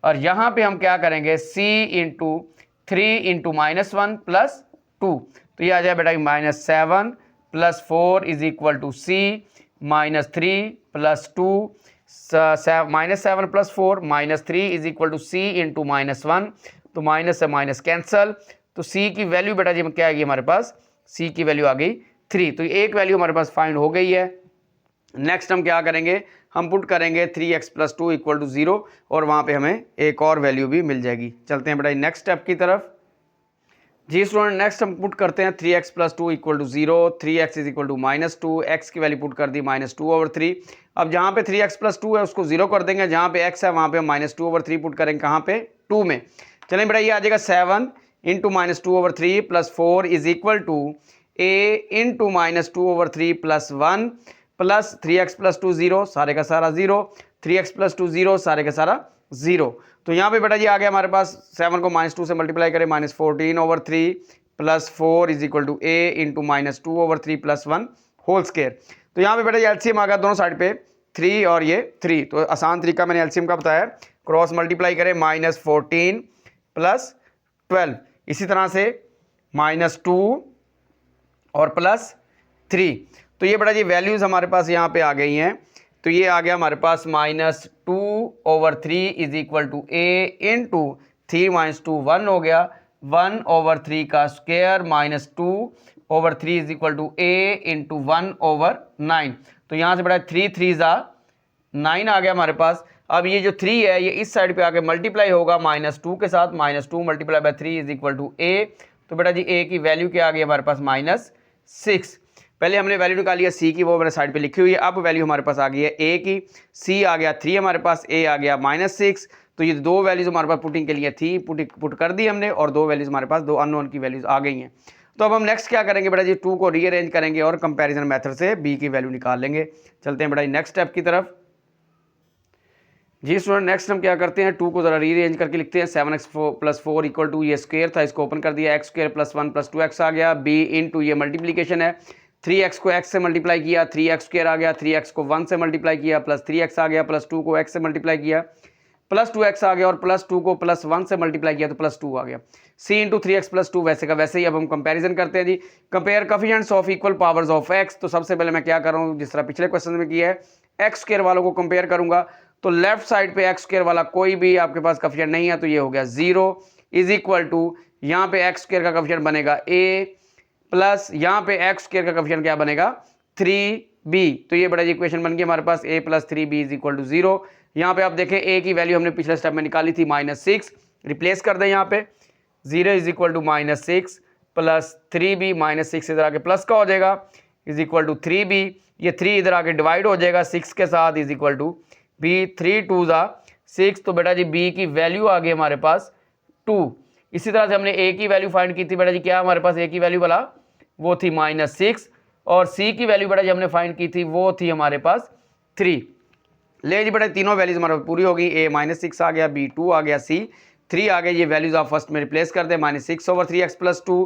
और यहाँ पे हम क्या करेंगे c इंटू 3 इंटू -1 प्लस 2, तो ये आ जाए बेटा -7 plus 4 is equal to c -3 plus 2, -7 plus 4 -3 is equal to c into -1, तो माइनस से माइनस कैंसल, तो c की वैल्यू बेटा जी क्या आएगी हमारे पास, c की वैल्यू आ गई 3, तो एक वैल्यू हमारे पास फाइंड हो गई है। नेक्स्ट हम क्या करेंगे, हम पुट करेंगे 3x प्लस 2 इक्वल टू 0, और वहाँ पे हमें एक और वैल्यू भी मिल जाएगी। चलते हैं बेटा नेक्स्ट स्टेप की तरफ। जी स्टूडेंट, नेक्स्ट हम पुट करते हैं 3x plus 2 equal to 0, 3x is equal to -2, x की वैल्यू पुट कर दी -2/3। अब जहाँ पे 3x प्लस 2 है उसको 0 कर देंगे, जहाँ पे x है वहाँ पे हम -2/3 पुट करेंगे, कहाँ पे 2 में। चलें बेटा, ये आ जाएगा 7 into -2/3 plus 4 is equal to a into -2/3 plus 1 plus 3x plus 2 0, सारे का सारा 0, 3x प्लस 2 0, सारे का सारा 0। तो यहाँ पे बेटा जी आ गया हमारे पास 7 को -2 से मल्टीप्लाई करें, -14/3 plus 4 is equal to a into -2/3 plus 1 whole square. तो यहाँ पे बेटा ये एलसीएम आ गया दोनों साइड पे 3 और ये 3, तो आसान तरीका मैंने एलसीएम का बताया, क्रॉस मल्टीप्लाई करें, -14 प्लस 12, इसी तरह से -2 और प्लस 3। तो ये बेटा जी वैल्यूज़ हमारे पास यहाँ पे आ गई हैं। तो ये आ गया हमारे पास -2/3 is equal to a into 3 - 2 1 हो गया, 1/3 का square -2/3 is equal to a into 1/9। तो यहाँ से बेटा 3 3 9 आ गया हमारे पास। अब ये जो 3 है ये इस साइड पे आके मल्टीप्लाई होगा -2 के साथ, -2 multiply by 3 is equal to a। तो बेटा जी a की वैल्यू क्या आ गई हमारे पास -6। पहले हमने वैल्यू निकाली है सी की, वो मैंने साइड पे लिखी हुई है। अब वैल्यू हमारे पास आ गई है ए की, सी आ गया 3 हमारे पास, ए आ गया -6। तो ये दो वैल्यूज़ हमारे पास पुटिंग के लिए थी, पुट कर दी हमने, और दो वैल्यूज़ हमारे पास, दो अननोन की वैल्यूज़ आ गई हैं। तो अब हम नेक्स्ट क्या करेंगे बेटा जी, 2 को रीअरेंज करेंगे और कंपैरिजन मेथड से बी की वैल्यू निकाल लेंगे। चलते हैं बेटा नेक्स्ट स्टेप की तरफ। जी स्टूडेंट, नेक्स्ट हम क्या करते हैं, 2 को ज़रा रीअरेंज करके लिखते हैं। 7x प्लस 4 इक्वल टू, ये स्क्वायर था इसको ओपन कर दिया, x² प्लस 1 प्लस 2x आ गया, b इंटू ये मल्टीप्लीकेशन है, 3x को x से मल्टीप्लाई किया, 3x² आ गया, 3x को 1 से मल्टीप्लाई किया, प्लस 3x आ गया, प्लस 2 को x से मल्टीप्लाई किया, प्लस 2x आ गया, और प्लस 2 को प्लस 1 से मल्टीप्लाई किया तो प्लस 2 आ गया। c इंटू 3x प्लस 2 वैसे का वैसे ही। अब हम कंपैरिजन करते हैं जी, compare coefficients of equal powers of x। तो सबसे पहले मैं क्या कर रहा हूँ, जिस तरह पिछले क्वेश्चन में किया है, x² वालों को कंपेयर करूंगा। तो लेफ्ट साइड पे x² वाला कोई भी आपके पास कोफिशिएंट नहीं है, तो ये हो गया 0 इज इक्वल टू, यहाँ पे x² का कोफिशिएंट बनेगा a प्लस यहाँ पे x² का कोफिशिएंट क्या बनेगा 3b। तो ये बड़ा इक्वेशन बन गई हमारे पास, a plus 3b is equal to 0। यहाँ पे आप देखें a की वैल्यू हमने पिछले स्टेप में निकाली थी -6, रिप्लेस कर दें यहाँ पे, 0 is equal to -6 plus 3b, -6 इधर आके प्लस का हो जाएगा इज इक्वल टू 3b, ये 3 इधर आके डिवाइड हो जाएगा 6 के साथ इज इक्वल टू b, 3 2 6। तो बेटा जी b की वैल्यू आ गई हमारे पास 2। इसी तरह से हमने a की वैल्यू फाइंड की थी बेटा जी, क्या हमारे पास a की वैल्यू वाला वो थी -6, और c की वैल्यू बेटा जी हमने फाइंड की थी वो थी हमारे पास 3। ले जी बेटा तीनों वैल्यूज हमारे पास पूरी हो गई, a -6 आ गया, b 2 आ गया, c 3 आ गया। ये वैल्यूज आप फर्स्ट में रिप्लेस कर दें, -6/3x plus 2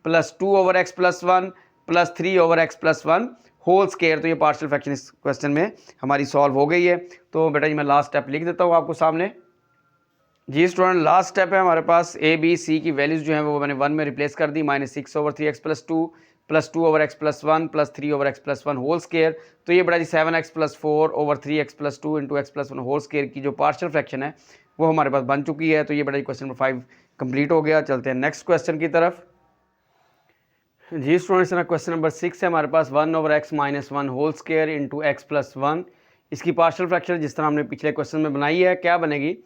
plus 2/x plus 1 plus 3/x plus 1 whole square. तो ये पार्शियल फ्रैक्शन इस क्वेश्चन में हमारी सॉल्व हो गई है। तो बेटा जी मैं लास्ट स्टेप लिख देता हूँ आपको सामने। जी स्टूडेंट, लास्ट स्टेप है हमारे पास, ए बी सी की वैल्यूज़ जो हैं वो मैंने 1 में रिप्लेस कर दी, -6/3x plus 2 plus 2/x plus 1 plus 3/x plus 1 whole square. तो ये बेटा जी 7x plus 4/3x plus 2 into x plus 1 whole square की जो पार्शियल फ्रैक्शन है वो हमारे पास बन चुकी है। तो ये बेटा जी क्वेश्चन नंबर 5 कंप्लीट हो गया। चलते हैं नेक्स्ट क्वेश्चन की तरफ। जी स्टूडेंट्स, क्वेश्चन नंबर 6 है हमारे पास, 1/x minus 1 whole square into x plus 1। इसकी पार्शियल फ्रैक्शन जिस तरह हमने पिछले क्वेश्चन में बनाई है, क्या बनेगी,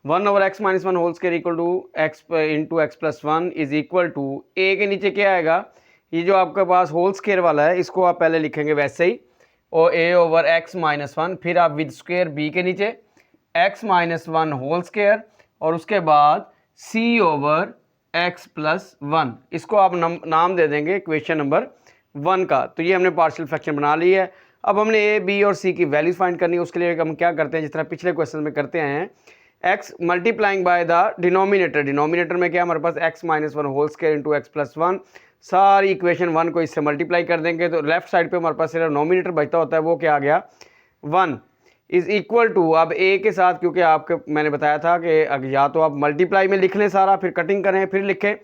1/x minus 1 whole square equal to x into x plus 1 is equal to, a के नीचे क्या आएगा, ये जो आपके पास होल स्क्वायर वाला है इसको आप पहले लिखेंगे वैसे ही, और a/x माइनस 1, फिर आप विद स्क्वायर b के नीचे x माइनस 1 होल स्क्वायर, और उसके बाद c/x प्लस 1। इसको आप नाम दे देंगे इक्वेशन नंबर 1 का। तो ये हमने पार्शियल फ्रैक्शन बना ली है। अब हमने a, b और c की वैल्यूज फाइंड करनी है। उसके लिए हम क्या करते हैं, जिस तरह पिछले क्वेश्चन में करते हैं, x multiplying by the denominator. Denominator में क्या हमारे पास x minus 1 whole square into x plus 1, सारी इक्वेशन 1 को इससे मल्टीप्लाई कर देंगे। तो लेफ्ट साइड पे हमारे पास सिर्फ नोमिनेटर बचता होता है, वो क्या आ गया 1 इज इक्वल टू, अब a के साथ क्योंकि आपके मैंने बताया था कि या तो आप मल्टीप्लाई में लिख लें सारा, फिर कटिंग करें फिर लिखें,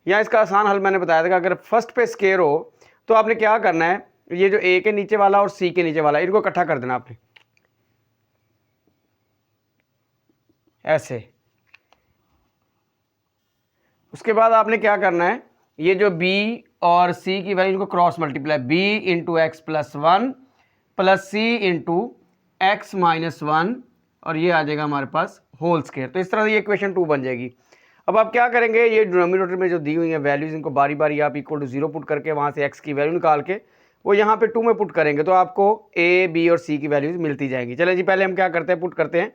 या इसका आसान हल मैंने बताया था कि अगर फर्स्ट पे स्क्वायर हो तो आपने क्या करना है, ये जो a के नीचे वाला और c के नीचे वाला इनको इकट्ठा कर देना आपने ऐसे। उसके बाद आपने क्या करना है, ये जो b और c की वैल्यू इनको cross multiply, b into x plus 1 plus c into x minus 1, और ये आ जाएगा हमारे पास होल स्क्वायर। तो इस तरह से ये इक्वेशन 2 बन जाएगी। अब आप क्या करेंगे, ये डिनोमिनेटर में जो दी हुई है वैल्यूज़, इनको बारी बारी आप इक्वल टू 0 पुट करके वहाँ से x की वैल्यू निकाल के वो यहाँ पे 2 में पुट करेंगे तो आपको a, b और c की वैल्यूज़ मिलती जाएंगी। चलें जी, पहले हम क्या करते हैं, पुट करते हैं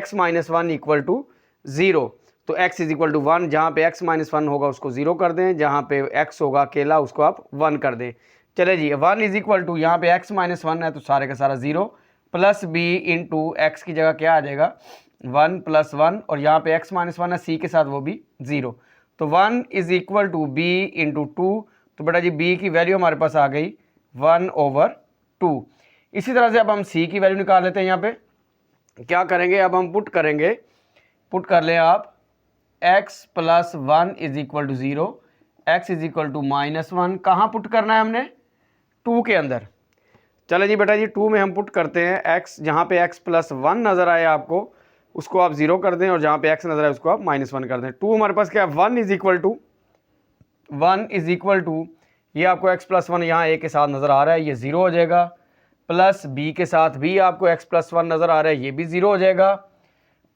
x माइनस 1 इक्वल टू 0। तो x इज इक्वल टू 1, जहाँ पे x माइनस 1 होगा उसको 0 कर दें, जहाँ पे x होगा अकेला उसको आप 1 कर दें। चले जी, 1 इज इक्वल टू, यहाँ पे x माइनस 1 है तो सारे का सारा 0 प्लस b इंटू एक्स की जगह क्या आ जाएगा 1 प्लस 1, और यहाँ पे x माइनस 1 है c के साथ वो भी 0। तो 1 is equal to b into 2। तो बेटा जी b की वैल्यू हमारे पास आ गई 1/2। इसी तरह से अब हम c की वैल्यू निकाल लेते हैं। यहाँ पे क्या करेंगे, अब हम पुट करेंगे, पुट कर लें आप x plus 1 is equal to 0, x is equal to minus 1। कहाँ पुट करना है हमने, 2 के अंदर। चले जी बेटा जी, 2 में हम पुट करते हैं x, जहाँ पे x प्लस 1 नज़र आए आपको उसको आप 0 कर दें, और जहाँ पे x नज़र आए उसको आप माइनस 1 कर दें। 2 हमारे पास क्या है, 1 इज इक्वल टू ये आपको x प्लस 1 यहाँ a के साथ नज़र आ रहा है, ये 0 हो जाएगा, प्लस b के साथ भी आपको x प्लस 1 नज़र आ रहा है, ये भी 0 हो जाएगा,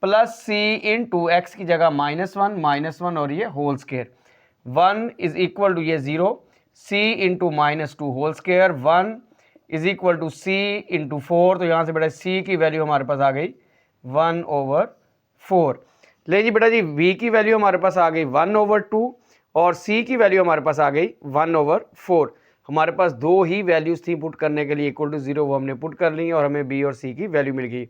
प्लस c इंटू एक्स की जगह माइनस वन और ये whole square. 1 is equal to ये 0, c into minus 2 whole square, 1 is equal to c into 4। तो यहाँ से बेटा c की वैल्यू हमारे पास आ गई 1/4। ले जी बेटा जी, v की वैल्यू हमारे पास आ गई 1/2 और c की वैल्यू हमारे पास आ गई 1/4। हमारे पास दो ही वैल्यूज़ थी पुट करने के लिए इक्वल टू 0, वो हमने पुट कर ली और हमें b और c की वैल्यू मिल गई।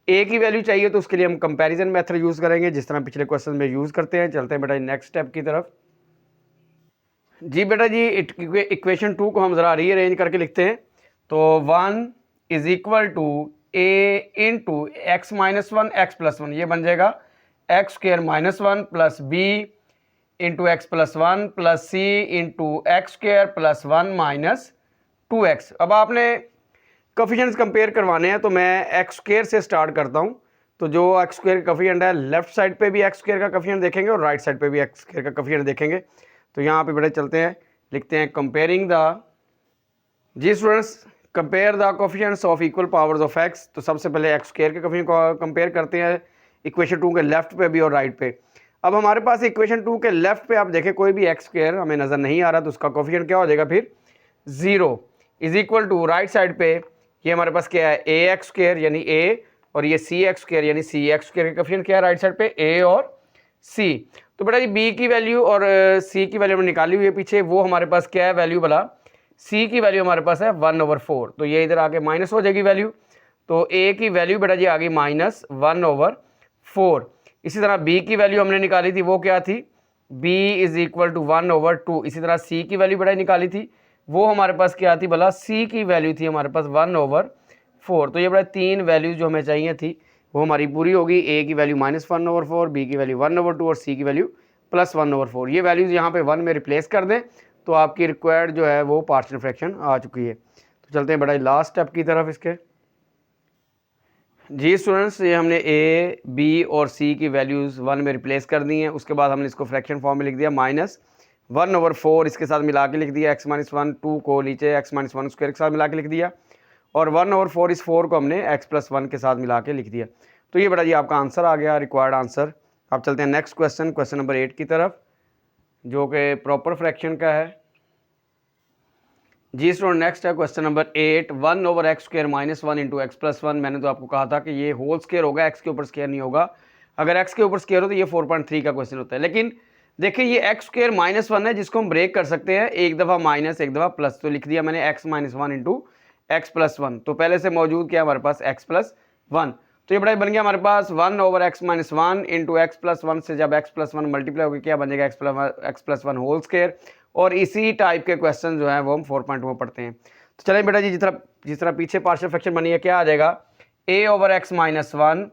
a की वैल्यू चाहिए तो उसके लिए हम कंपैरिजन मेथड यूज़ करेंगे, जिस तरह पिछले क्वेश्चन में यूज़ करते हैं। चलते हैं बेटा नेक्स्ट स्टेप की तरफ। जी बेटा जी, इक्वेशन 2 को हम ज़रा रीअरेंज करके लिखते हैं। तो 1 is equal to a into x minus 1 x plus 1, ये बन जाएगा x square minus 1 plus b into x plus 1 plus c into x square plus 1 minus 2x। अब आपने कोफिशिएंट्स कंपेयर करवाने हैं तो मैं एक्स स्क्र से स्टार्ट करता हूँ। तो जो एक्स स्क्र का कोफिशिएंट है, लेफ्ट साइड पे भी एक्स स्क्र का कोफिशिएंट देखेंगे और राइट साइड पे भी एक्स स्क्र का कोफिशिएंट देखेंगे। तो यहाँ पे बेटा चलते हैं, लिखते हैं कंपेयरिंग द, जी students, compare the coefficients of equal powers of x. तो सबसे पहले एक्स स्क्र के कोफिशिएंट को कंपेयर करते हैं इक्वेशन 2 के लेफ्ट पे भी और राइट पे। अब हमारे पास इक्वेशन 2 के लेफ्ट पे आप देखें कोई भी एक्स स्क्र हमें नज़र नहीं आ रहा, तो उसका कोफिशिएंट क्या हो जाएगा फिर 0 is equal to right side पे ये हमारे पास क्या है ए एक्स स्क्र यानी a, और ये सी एक्स स्क्र यानी सी एक्स स्क्र का कोफिशिएंट क्या है राइट साइड पे a और c। तो बेटा जी b की वैल्यू और c की वैल्यू हमने निकाली हुई है पीछे, वो हमारे पास क्या है वैल्यू भला, c की वैल्यू हमारे पास है 1/4। तो ये इधर आके माइनस हो जाएगी वैल्यू, तो a की वैल्यू बेटा जी आ गई माइनस 1/4। इसी तरह b की वैल्यू हमने निकाली थी, वो क्या थी, b इज इक्वल टू 1/2। इसी तरह c की वैल्यू बेटा निकाली थी, वो हमारे पास क्या थी भला, c की वैल्यू थी हमारे पास 1/4। तो ये बड़ा तीन वैल्यूज जो हमें चाहिए थी वो हमारी पूरी होगी। a की वैल्यू -1/4, b की वैल्यू 1/2 और c की वैल्यू +1/4। ये वैल्यूज़ यहाँ पे 1 में रिप्लेस कर दें तो आपकी रिक्वायर्ड जो है वो पार्शियल फ्रैक्शन आ चुकी है। तो चलते हैं बड़ा लास्ट स्टेप की तरफ इसके। जी स्टूडेंट्स, ये हमने a, b और c की वैल्यूज़ 1 में रिप्लेस कर दी हैं। उसके बाद हमने इसको फ्रैक्शन फॉर्म में लिख दिया -1/4, इसके साथ मिला के लिख दिया x-1, 2 को नीचे x-1 स्क्वायर के साथ मिला के लिख दिया, और 1/4 इस 4 को हमने x+1 के साथ मिला के लिख दिया। तो ये बड़ा जी आपका आंसर आ गया, रिक्वायर्ड आंसर। अब चलते हैं नेक्स्ट क्वेश्चन, क्वेश्चन नंबर 8 की तरफ, जो कि प्रॉपर फ्रैक्शन का है। जी स्टूडेंट, नेक्स्ट है question number 8, 1/x² -1 into x+1। मैंने तो आपको कहा था कि ये होल स्क्वायर होगा, x के ऊपर स्क्वायर नहीं होगा। अगर x के ऊपर स्क्वायर हो तो ये 4.3 का क्वेश्चन होता है। लेकिन देखिए ये x² -1 है, जिसको हम ब्रेक कर सकते हैं, एक दफ़ा माइनस एक दफ़ा प्लस। तो लिख दिया मैंने x-1 इंटू x+1। तो पहले से मौजूद क्या हमारे पास x+1। तो ये बड़ा बन गया हमारे पास 1/x-1 इंटू x+1 से जब x+1 मल्टीप्लाई होगी क्या बन जाएगा x+1 होल स्क्वायर। और इसी टाइप के क्वेश्चन जो हैं वो हम 4.2 में पढ़ते हैं। तो चलें बेटा जी, जिस तरह पीछे पार्शियल फ्रैक्शन बनी है, क्या आ जाएगा a/x-1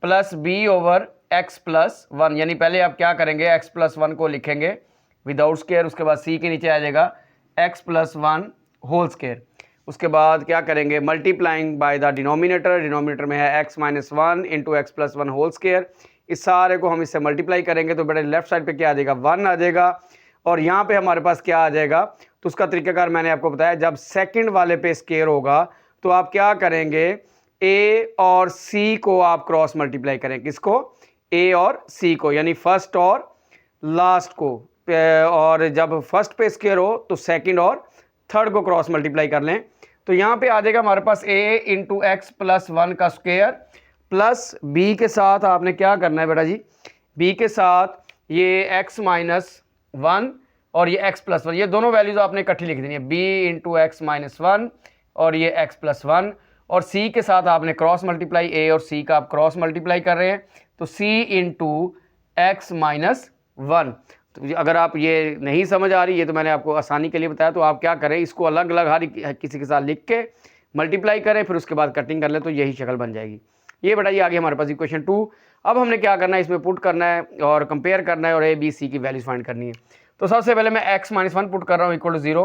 प्लस b/x+1। यानी पहले आप क्या करेंगे, x+1 को लिखेंगे विदाउट स्क्वायर, उसके बाद c के नीचे आ जाएगा x+1 होल स्क्वायर। उसके बाद क्या करेंगे, मल्टीप्लाइंग बाय द डिनोमिनेटर में है x-1 into x+1 whole square. इस सारे को हम इससे मल्टीप्लाई करेंगे तो बेटा लेफ्ट साइड पे क्या आ जाएगा 1 आ जाएगा, और यहाँ पे हमारे पास क्या आ जाएगा। तो उसका तरीकाकार मैंने आपको बताया, जब सेकंड वाले पे स्क्वायर होगा तो आप क्या करेंगे, a और c को आप क्रॉस मल्टीप्लाई करें। किसको, a और c को, यानी फर्स्ट और लास्ट को और जब फर्स्ट पे स्क्वायर हो तो सेकंड और थर्ड को क्रॉस मल्टीप्लाई कर लें। तो यहाँ पे आ जाएगा हमारे पास a इंटू एक्स प्लस 1 का स्क्वायर प्लस b के साथ आपने क्या करना है बेटा जी, b के साथ ये x माइनस 1 और ये x प्लस 1, ये दोनों वैल्यूज आपने इकट्ठी लिख देनी है, b इंटू एक्स माइनस 1 और ये x प्लस 1, और c के साथ आपने क्रॉस मल्टीप्लाई, a और c का आप क्रॉस मल्टीप्लाई कर रहे हैं तो c इंटू एक्स माइनस 1। तो अगर आप ये नहीं समझ आ रही, ये तो मैंने आपको आसानी के लिए बताया, तो आप क्या करें, इसको अलग अलग हर किसी के साथ लिख के मल्टीप्लाई करें, फिर उसके बाद कटिंग कर लें तो यही शक्ल बन जाएगी। ये बेटा ये आ गया हमारे पास इक्वेशन 2। अब हमने क्या करना है, इसमें पुट करना है और कंपेयर करना है और ए बी सी की वैल्यूज फाइंड करनी है। तो सबसे पहले मैं x माइनस 1 पुट कर रहा हूँ equal to 0,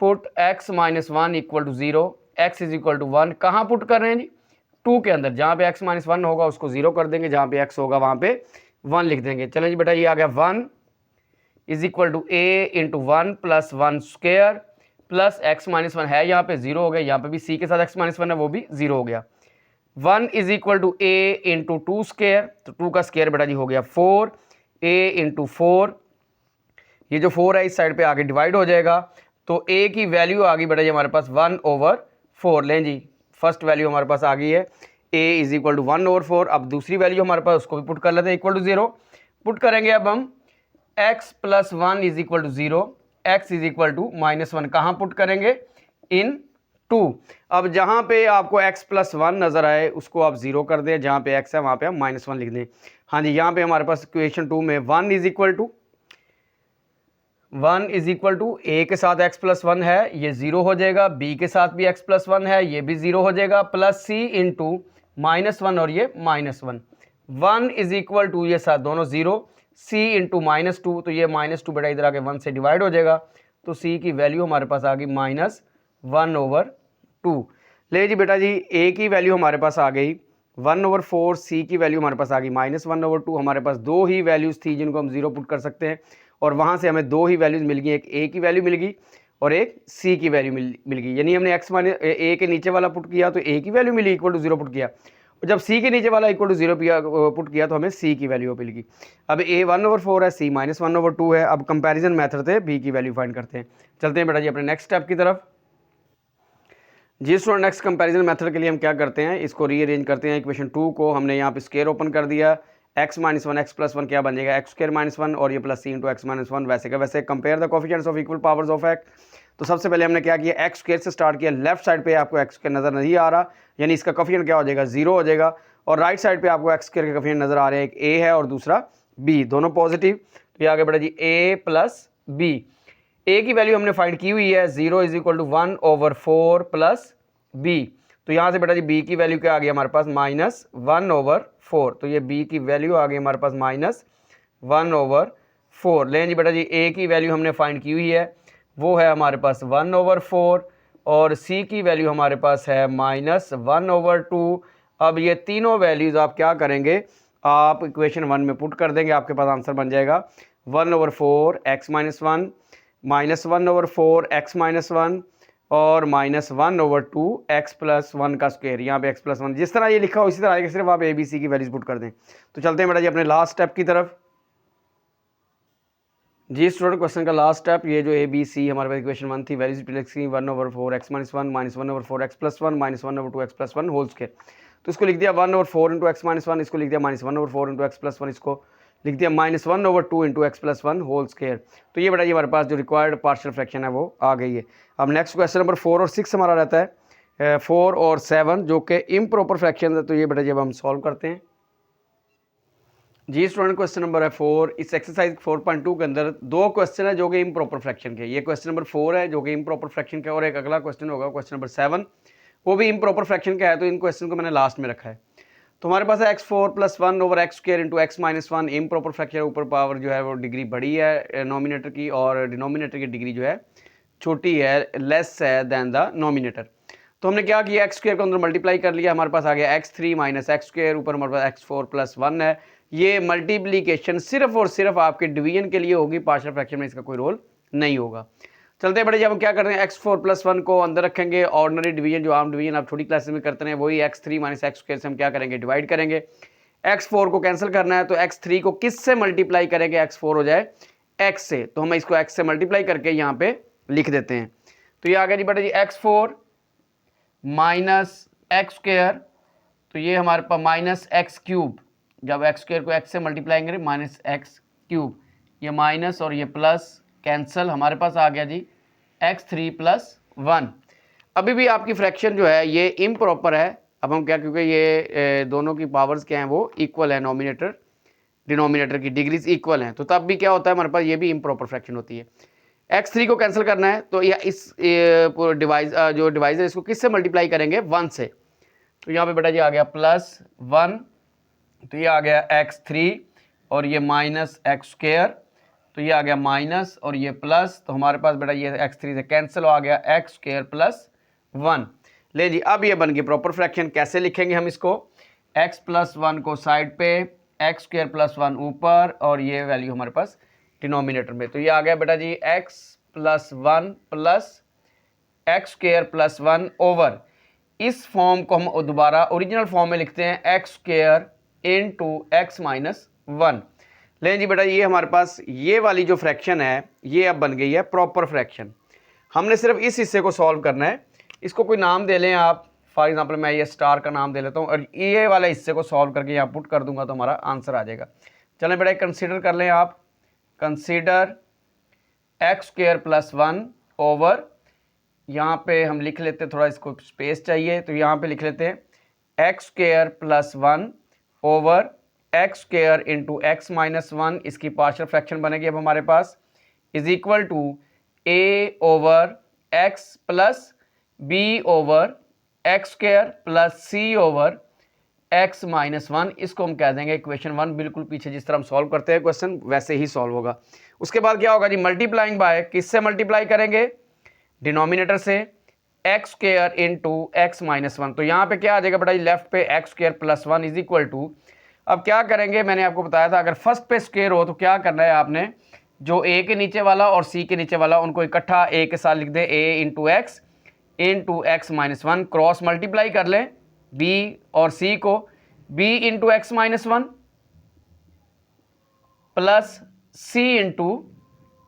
put x minus 1 equal to 0, x is equal to 1। कहाँ पुट कर रहे हैं जी, 2 के अंदर, जहाँ पे x माइनस 1 होगा उसको 0 कर देंगे, जहाँ पे x होगा वहाँ पे 1 लिख देंगे। चलें जी बेटा, ये आ गया 1 is equal to a into 1 plus 1 square plus x minus 1 है यहाँ पे 0 हो गया, यहाँ पे भी c के साथ x माइनस 1 है वो भी 0 हो गया। 1 is equal to a into 2 square, तो 2 का स्क्वेयर बेटा जी हो गया 4, a इंटू 4, ये जो 4 है इस साइड पे आगे डिवाइड हो जाएगा, तो a की वैल्यू आ गई बेटा जी हमारे पास 1/4। लें जी, फर्स्ट वैल्यू हमारे पास आ गई है a इज इक्वल टू 1/4। अब दूसरी वैल्यू हमारे पास, उसको भी पुट कर लेते हैं इक्वल टू 0। पुट करेंगे अब हम x plus 1 is equal to 0, x is equal to minus 1, कहाँ पुट करेंगे, इन 2। अब जहाँ पे आपको x प्लस 1 नज़र आए उसको आप 0 कर दें, जहाँ पे x है वहाँ पे हम माइनस 1 लिख दें। हाँ जी, यहाँ पे हमारे पास इक्वेशन 2 में 1 इज इक्वल टू a के साथ x प्लस 1 है, ये 0 हो जाएगा, b के साथ भी x प्लस 1 है, ये भी 0 हो जाएगा, प्लस c इंटू माइनस 1 और ये माइनस 1, 1 इज इक्वल टू, ये साथ दोनों 0, c इंटू माइनस 2, तो ये माइनस 2 बेटा इधर आके 1 से डिवाइड हो जाएगा, तो c की वैल्यू हमारे पास आ गई -1/2। ले जी बेटा जी, a की वैल्यू हमारे पास आ गई 1/4, c की वैल्यू हमारे पास आ गई -1/2। हमारे पास दो ही वैल्यूज़ थी जिनको हम 0 पुट कर सकते हैं, और वहाँ से हमें दो ही वैल्यूज़ मिल गई, एक a की वैल्यू मिल गई और एक c की वैल्यू मिल गई। यानी हमने x माइनस a के नीचे वाला पुट किया तो a की वैल्यू मिली इक्वल टू 0 पुट किया, और जब c के नीचे वाला इक्वल टू 0 पुट किया तो हमें c की वैल्यू मिल गई। अब a 1/4 है, c -1/2 है। अब कंपैरिजन मेथड से b की वैल्यू फाइंड करते हैं। चलते हैं बेटा जी अपने नेक्स्ट स्टेप की तरफ। जी स्टूडेंट, नेक्स्ट कंपैरिजन मेथड के लिए हम क्या करते हैं, इसको रीअरेंज करते हैं। इक्वेशन 2 को हमने यहाँ पे स्क्वायर ओपन कर दिया, x माइनस 1 x प्लस 1 क्या बन जाएगा, x स्क्वायर माइनस 1 और ये plus c into x minus 1। वैसे का वैसे compare the coefficients of equal powers of x। तो सबसे पहले हमने क्या किया, x स्क्वायर से स्टार्ट किया, लेफ्ट साइड पे आपको x स्क्वायर नज़र नहीं आ रहा, यानी इसका कोफिशिएंट क्या हो जाएगा, 0 हो जाएगा, और राइट साइड पे आपको x स्क्वायर के कोफिशिएंट नज़र आ रहे हैं, एक a है और दूसरा b, दोनों पॉजिटिव। तो ये आ गया बेटा जी a प्लस b। a की वैल्यू हमने फाइंड की हुई है, 0 is equal to 1/4 plus b, तो यहाँ से बेटा जी b की वैल्यू क्या आ गई हमारे पास, -1/4। तो ये b की वैल्यू आ गई हमारे पास -1/4। लें जी बेटा जी, a की वैल्यू हमने फाइंड की हुई है, वो है हमारे पास 1/4, और c की वैल्यू हमारे पास है -1/2। अब ये तीनों वैल्यूज़ आप क्या करेंगे, आप इक्वेशन 1 में पुट कर देंगे, आपके पास आंसर बन जाएगा 1/4 x माइनस 1, -1/4 x माइनस 1 और -1/2 x प्लस 1 का स्क्वायर। यहाँ पे x प्लस 1 जिस तरह ये लिखा हो इसी तरह आएगा, सिर्फ आप a b c की वैल्यूज पुट कर दें। तो चलते हैं बेटा जी अपने लास्ट स्टेप की तरफ। जी स्टूडेंट, क्वेश्चन का लास्ट स्टेप, ये जो a b c हमारे पास इक्वेशन 1 थी, वैल्यूज लिखी 1/4 x minus 1 -1/4 x plus 1 -1/2 x plus 1 whole square. तो इसको लिख दिया 1/4 इंटू एक्स माइनस 1, इसको लिख दिया -1/4 इंटू एक्स प्लस 1, इसको लिख दिया -1/2 into x plus 1 whole square. तो ये बेटा जी हमारे पास जो रिक्वायर्ड पार्शियल फ्रैक्शन है वो आ गई है। अब नेक्स्ट क्वेश्चन नंबर 4 और 6 हमारा रहता है 4 और 7 जो कि इम्प्रॉपर फ्रैक्शन है। तो ये बेटा जब हम सॉल्व करते हैं, जी स्टूडेंट क्वेश्चन नंबर है 4। इस एक्सरसाइज 4.2 के अंदर दो क्वेश्चन है जो कि इम्प्रॉपर फ्रैक्शन के। ये क्वेश्चन नंबर 4 है जो कि इम्प्रॉपर फ्रैक्शन का, और एक अगला क्वेश्चन होगा क्वेश्चन नंबर 7, वो भी इम्प्रॉपर फ्रैक्शन का है। तो इन क्वेश्चन को मैंने लास्ट में रखा है। तो हमारे पास है x4 plus 1 over x square into x minus 1। Improper fraction ऊपर पावर जो है वो डिग्री बड़ी है नॉमिनेटर की, और डिनोमिनेटर की डिग्री जो है छोटी है, लेस है दैन द नॉमिनेटर। तो हमने क्या किया, एक्स स्क्वायर को अंदर मल्टीप्लाई कर लिया, हमारे पास आ गया x3 माइनस एक्स स्क्वायर, ऊपर हमारे पास x4 प्लस 1 है। ये मल्टीप्लीकेशन सिर्फ और सिर्फ आपके डिवीजन के लिए होगी, पार्शियल फ्रैक्शन में इसका कोई रोल नहीं होगा। चलते हैं बड़े जी, हम क्या कर रहे हैं, x4 प्लस 1 को अंदर रखेंगे, ऑर्डिनरी डिवीजन जो आम डिवीजन आप छोटी क्लासेस में करते हैं वही x3 माइनस एक्स स्क्वायर से हम क्या करेंगे, डिवाइड करेंगे। x4 को कैंसिल करना है तो x3 को किस से मल्टीप्लाई करेंगे, x4 हो जाए x से, तो हम इसको x से मल्टीप्लाई करके यहाँ पे लिख देते हैं। तो ये आ गया जी बेटा जी x4 माइनस एक्स स्क्वायर, तो ये हमारे पास माइनस एक्स क्यूब, जब एक्स स्क्वायर को एक्स से मल्टीप्लाई करें माइनस एक्स क्यूब, ये माइनस और ये प्लस कैंसल, हमारे पास आ गया जी x3 प्लस 1। अभी भी आपकी फ्रैक्शन जो है ये इम्प्रॉपर है। अब हम क्या, क्योंकि ये दोनों की पावर्स क्या हैं वो इक्वल है, नॉमिनेटर डिनोमिनेटर की डिग्रीज इक्वल हैं, तो तब भी क्या होता है हमारे पास ये भी इम्प्रॉपर फ्रैक्शन होती है। x3 को कैंसिल करना है तो या इस डिवाइज जो डिवाइज है इसको किससे मल्टीप्लाई करेंगे, 1 से, तो यहाँ पे बेटा जी आ गया प्लस 1, तो ये आ गया x3 और ये माइनस एक्स स्क्वायर, तो ये आ गया माइनस और ये प्लस, तो हमारे पास बेटा ये x3 से कैंसिल आ गया एक्स स्क्वायर प्लस 1। ले जी अब ये बन गई प्रॉपर फ्रैक्शन। कैसे लिखेंगे हम इसको, x प्लस 1 को साइड पे, एक्स स्क्वायर प्लस 1 ऊपर और ये वैल्यू हमारे पास डिनोमिनेटर में, तो ये आ गया बेटा जी x plus 1 plus x square plus 1 over, इस फॉर्म को हम दोबारा ओरिजिनल फॉर्म में लिखते हैं x square into x minus 1। लें जी बेटा ये हमारे पास ये वाली जो फ्रैक्शन है ये अब बन गई है प्रॉपर फ्रैक्शन। हमने सिर्फ इस हिस्से को सॉल्व करना है, इसको कोई नाम दे लें आप, फॉर एग्जांपल मैं ये स्टार का नाम दे लेता हूँ और ये वाला हिस्से को सॉल्व करके यहाँ पुट कर दूंगा तो हमारा आंसर आ जाएगा। चलें बेटा कंसीडर कर लें आप, consider x square plus 1 over, यहाँ पे हम लिख लेते हैं, थोड़ा इसको स्पेस चाहिए तो यहाँ पे लिख लेते हैं x square plus 1 over x square into x minus 1, इसकी पार्शियल फ्रैक्शन बनेगी अब हमारे पास, is equal to A over x plus B over x square plus C over x minus 1, इसको हम कह देंगे इक्वेशन 1। बिल्कुल पीछे जिस तरह हम सॉल्व करते हैं क्वेश्चन वैसे ही सॉल्व होगा। उसके बाद क्या होगा जी, मल्टीप्लाइंग बाय, किससे मल्टीप्लाई करेंगे, डिनोमिनेटर से, x square into x minus 1, तो यहाँ पे क्या आ जाएगा बेटा जी लेफ्ट पे x square plus 1 is equal to, अब क्या करेंगे, मैंने आपको बताया था अगर फर्स्ट पे स्क्वायर हो तो क्या करना है आपने, जो ए के नीचे वाला और सी के नीचे वाला उनको इकट्ठा ए के साथ लिख दें, A into x minus 1, cross multiply कर लें बी और सी को, B into x minus 1 plus C into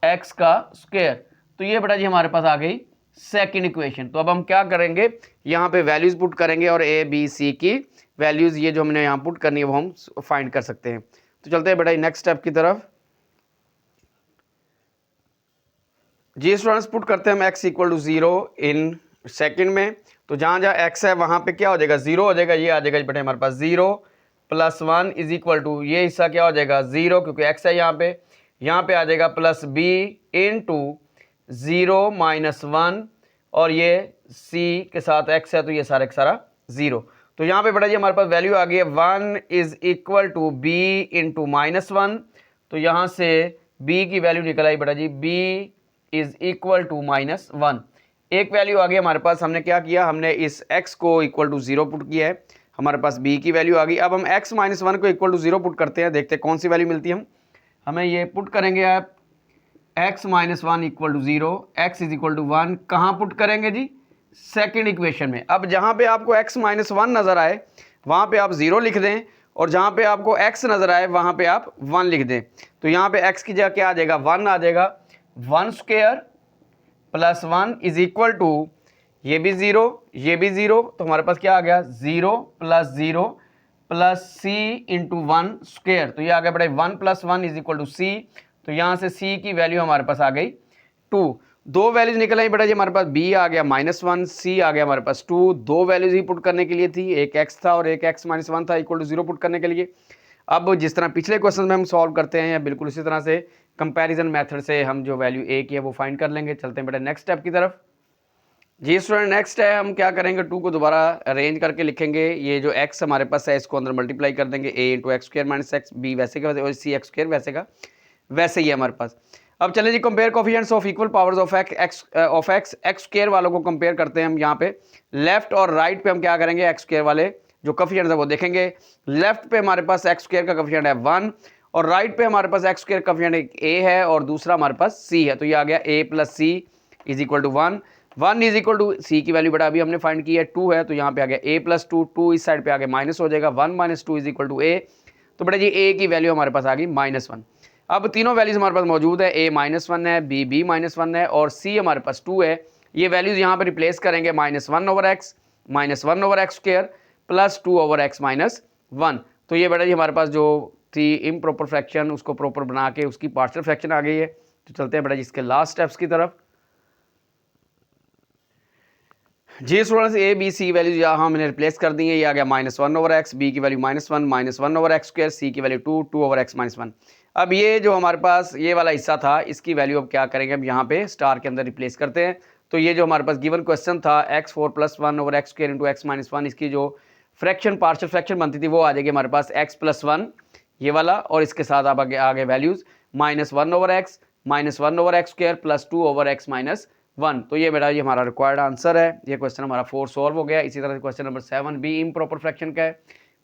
x का स्क्वायर, तो ये बेटा जी हमारे पास आ गई सेकंड इक्वेशन। तो अब हम क्या करेंगे, यहाँ पे वैल्यूज पुट करेंगे और ए बी सी की वैल्यूज ये जो हमने यहाँ पुट करनी है वो हम फाइंड कर सकते हैं। तो चलते हैं बेटा नेक्स्ट स्टेप की तरफ। जी स्टूडेंट्स पुट करते हैं हम x equal to 0 in second में, तो जहाँ जहाँ x है वहाँ पे क्या हो जाएगा, 0 हो जाएगा, ये आ जाएगा बेटा हमारे पास 0 प्लस 1 इज इक्वल टू, ये हिस्सा क्या हो जाएगा 0 क्योंकि x है यहाँ पे आ जाएगा प्लस b इंटू 0 माइनस 1 और ये c के साथ x है तो ये सारा का सारा 0। तो यहाँ पे बेटा जी हमारे पास वैल्यू आ गई है 1 is equal to b into minus 1, तो यहाँ से b की वैल्यू निकल आई बेटा जी b is equal to minus 1, एक वैल्यू आ गई हमारे पास। हमने क्या किया, हमने इस x को इक्वल टू 0 पुट किया है, हमारे पास b की वैल्यू आ गई। अब हम x माइनस 1 को इक्वल टू 0 पुट करते हैं, देखते हैं कौन सी वैल्यू मिलती है। हमें ये पुट करेंगे आप x minus 1 equal to 0, x is equal to 1, कहाँ पुट करेंगे जी, सेकेंड इक्वेशन में। अब जहाँ पे आपको x माइनस 1 नज़र आए वहाँ पे आप 0 लिख दें और जहाँ पे आपको x नज़र आए वहाँ पे आप 1 लिख दें, तो यहाँ पे x की जगह क्या आ जाएगा 1 आ जाएगा, 1 square plus 1 is equal to, ये भी 0 ये भी 0, तो हमारे पास क्या आ गया 0 प्लस c इंटू 1 स्क्वायर, तो ये आ गया बेटा 1 plus 1 is equal to c, तो यहाँ से c की वैल्यू हमारे पास आ गई 2। दो वैल्यूज निकल आई बेटा जी हमारे पास, b आ गया -1, c आ गया हमारे पास 2, दो वैल्यूज ही पुट करने के लिए थी, एक x था और एक x माइनस 1 था इक्वल टू 0 पुट करने के लिए। अब जिस तरह पिछले क्वेश्चन में हम सॉल्व करते हैं या बिल्कुल उसी तरह से कंपैरिजन मेथड से हम जो वैल्यू a की है वो फाइंड कर लेंगे। चलते हैं बेटा नेक्स्ट स्टेप की तरफ। जी स्टूडेंट नेक्स्ट है, हम क्या करेंगे 2 को दोबारा अरेंज करके लिखेंगे, ये जो x हमारे पास है इसको अंदर मल्टीप्लाई कर देंगे, a into x square minus x, b वैसे का और c एक्स स्क्वायर वैसे का वैसे ही है हमारे पास। अब चलें जी compare coefficients of equal powers of x square वालों को कंपेयर करते हैं हम। यहाँ पे लेफ्ट और राइट पे हम क्या करेंगे, एक्स स्क्वायर वाले जो कोफिशिएंट्स है वो देखेंगे। लेफ्ट पे हमारे पास एक्स स्क्वायर का कोफिशिएंट है 1 और राइट पे हमारे पास एक्स स्क्वायर का कोफिशिएंट a है और दूसरा हमारे पास c है, तो ये आ गया a plus c is equal to 1, 1 is equal to c की वैल्यू बेटा अभी हमने फाइंड की है 2 है, तो यहाँ पे आ गया a प्लस 2, 2 इस साइड पे आ गया माइनस हो जाएगा, 1 minus 2 is equal to a, तो बेटा जी ए की वैल्यू हमारे पास आ गई -1। अब तीनों वैल्यूज हमारे पास मौजूद है, a -1 है, b -1 है और c हमारे पास 2 है। ये वैल्यूज यहाँ पर रिप्लेस करेंगे -1/x -1/x² प्लस 2/x -1। तो ये बेटा जी हमारे पास जो थी इम्प्रॉपर फ्रैक्शन उसको प्रॉपर बना के उसकी पार्शियल फ्रैक्शन आ गई है। तो चलते हैं बेटा जी इसके लास्ट स्टेप्स की तरफ। जी students, A B C values यहाँ हमने रिप्लेस कर दी है। ये आ गया -1/x, बी की वैल्यू -1 -1/x², सी की वैल्यू 2 2/x -1। अब ये जो हमारे पास ये वाला हिस्सा था इसकी वैल्यू अब क्या करेंगे, अब यहाँ पे स्टार के अंदर रिप्लेस करते हैं। तो ये जो हमारे पास गिवन क्वेश्चन था x4 + 1/x² इंटू x -1, इसकी जो फ्रैक्शन पार्शियल फ्रैक्शन बनती थी वो आ जाएगी हमारे पास x + 1 ये वाला, और इसके साथ अब आगे values -1/x -1/x² plus 2/x -1। तो ये बेटा ये हमारा रिक्वायर्ड आंसर है। ये क्वेश्चन हमारा 4 सॉल्व हो गया। इसी तरह से क्वेश्चन नंबर 7 भी इम्प्रॉपर फ्रैक्शन का है,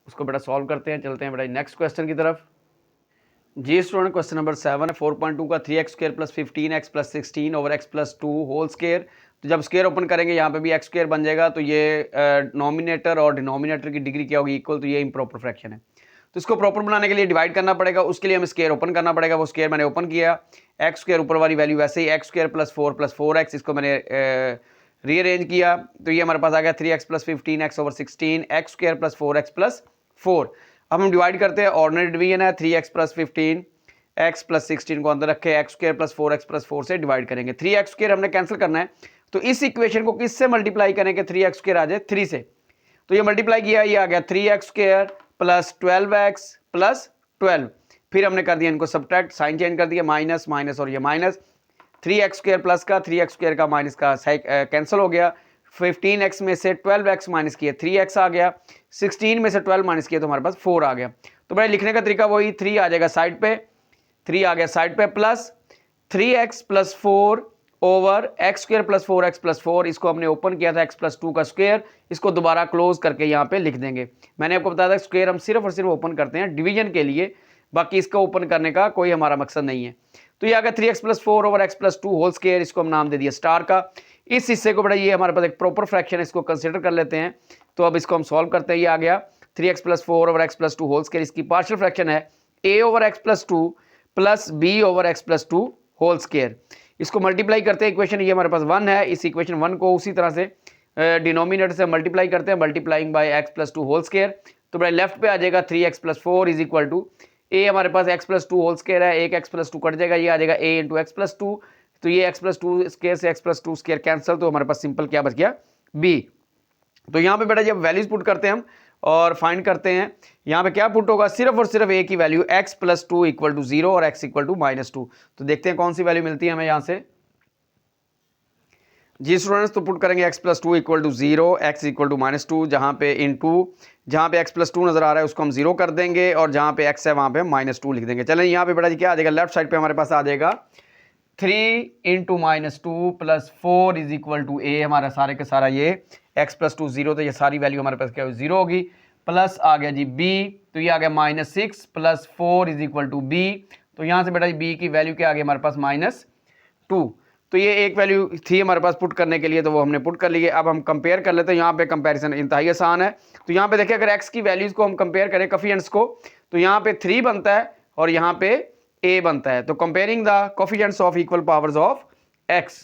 उसको बेटा सॉल्व करते हैं। चलते हैं बेटा नेक्स्ट क्वेश्चन की तरफ। जी स्टूडेंट, क्वेश्चन नंबर 7 है 4.2 का 3x² + 15x + 16/x + 2 whole square. तो जब स्क्वायर ओपन करेंगे यहाँ पे भी x² बन जाएगा, तो ये नॉमिनेटर और डिनोमिनेटर की डिग्री क्या होगी, इक्वल। तो ये इम्प्रॉपर फ्रैक्शन है। तो इसको प्रॉपर बनाने के लिए डिवाइड करना पड़ेगा, उसके लिए हमें स्क्वायर ओपन करना पड़ेगा। वो स्क्वायर मैंने ओपन किया, x² ऊपर वाली वैल्यू वैसे ही x² + 4 + 4x, इसको मैंने रीअरेंज किया। तो ये हमारे पास आ गया 3x + 15x/16 x² + 4x + 4। अब हम डिवाइड करते हैं, ऑर्डिनरी डिवीजन है, 3x + 15 x + 16 को अंदर रखे x² + 4x + 4 से डिवाइड करेंगे। 3x² हमने कैंसिल करना है, तो इस इक्वेशन को किससे मल्टीप्लाई करेंगे, 3x² आ जाए 3 से। तो ये मल्टीप्लाई किया, ये आ गया 3x² + 12x + 12। फिर हमने कर दिया इनको सब्ट्रैक्ट, साइन चेंज कर दिया, माइनस माइनस और ये माइनस, 3x² प्लस का 3x² का माइनस का कैंसिल हो गया। 15x में से 12x माइनस किया 3x आ गया, 16 में से 12 माइनस किया तो हमारे पास 4 आ गया। तो भाई लिखने का तरीका वही, 3 आ जाएगा साइड पे, 3 आ गया साइड पे, plus 3x + 4 over x² + 4x + 4। इसको हमने ओपन किया था x + 2 का स्क्वायर, इसको दोबारा क्लोज करके यहाँ पे लिख देंगे। मैंने आपको बताया था स्क्वायर हम सिर्फ और सिर्फ ओपन करते हैं डिवीजन के लिए, बाकी इसका ओपन करने का कोई हमारा मकसद नहीं है। तो ये आ गया 3x + 4 over x + 2 whole square, इसको हम नाम दे दिया स्टार का। इस हिस्से को बड़ा ये हमारे पास एक प्रॉपर फ्रैक्शन है, इसको कंसिडर कर लेते हैं। तो अब इसको हम सॉल्व करते हैं। ये आ गया 3x + 4 over x + 2 whole square, इसकी पार्शियल फ्रैक्शन है a over x + 2 plus b over x + 2 whole square. इसको मल्टीप्लाई करते हैं, इक्वेशन ये हमारे पास 1 है, इस इक्वेशन 1 को उसी तरह से डिनोमिनेटर से मल्टीप्लाई करते हैं, multiplying by x + 2 whole square. तो बड़ा लेफ्ट पे आ जाएगा 3x + 4 is equal to a, हमारे पास x + 2 होल स्क्वायर है, एक x + 2 कट जाएगा, ये आ जाएगा a × x + 2। तो ये x + 2 स्क्वायर से x + 2 स्क्वायर कैंसिल, तो हमारे पास सिंपल क्या बच गया, b। तो यहाँ पे बेटा जब वैल्यूज पुट करते हैं हम और फाइंड करते हैं, यहाँ पे क्या पुट होगा, सिर्फ और सिर्फ a की वैल्यू x + 2 = 0 और x = -2। तो देखते हैं कौन सी वैल्यू मिलती है हमें यहाँ से। जी स्टूडेंट्स, तो पुट करेंगे x + 2 = 0, x = -2, जहाँ पे जहाँ पे x + 2 नजर आ रहा है उसको हम 0 कर देंगे, और जहाँ पे x है वहाँ पे हम -2 लिख देंगे। चलें, यहाँ पे बेटा जी क्या आ जाएगा, लेफ्ट साइड पे हमारे पास आ जाएगा 3 × -2 + 4 इज इक्वल टू a। हमारा सारे के सारा ये x + 2 0, तो ये सारी वैल्यू हमारे पास क्या हो 0 होगी। प्लस आ गया जी b, तो ये आ गया -6 + 4 इज इक्वल टू b। तो यहाँ से बेटा जी b की वैल्यू क्या आ गई हमारे पास -2। तो ये एक वैल्यू थी हमारे पास पुट करने के लिए, तो वो हमने पुट कर ली है। अब हम कंपेयर कर लेते हैं, यहाँ पे कंपैरिजन इंतहाई आसान है। तो यहाँ पे देखिए, अगर x की वैल्यूज को हम कंपेयर करें कोफिशिएंट्स को, तो यहाँ पे 3 बनता है और यहाँ पे a बनता है। तो comparing the coefficients of equal powers of x।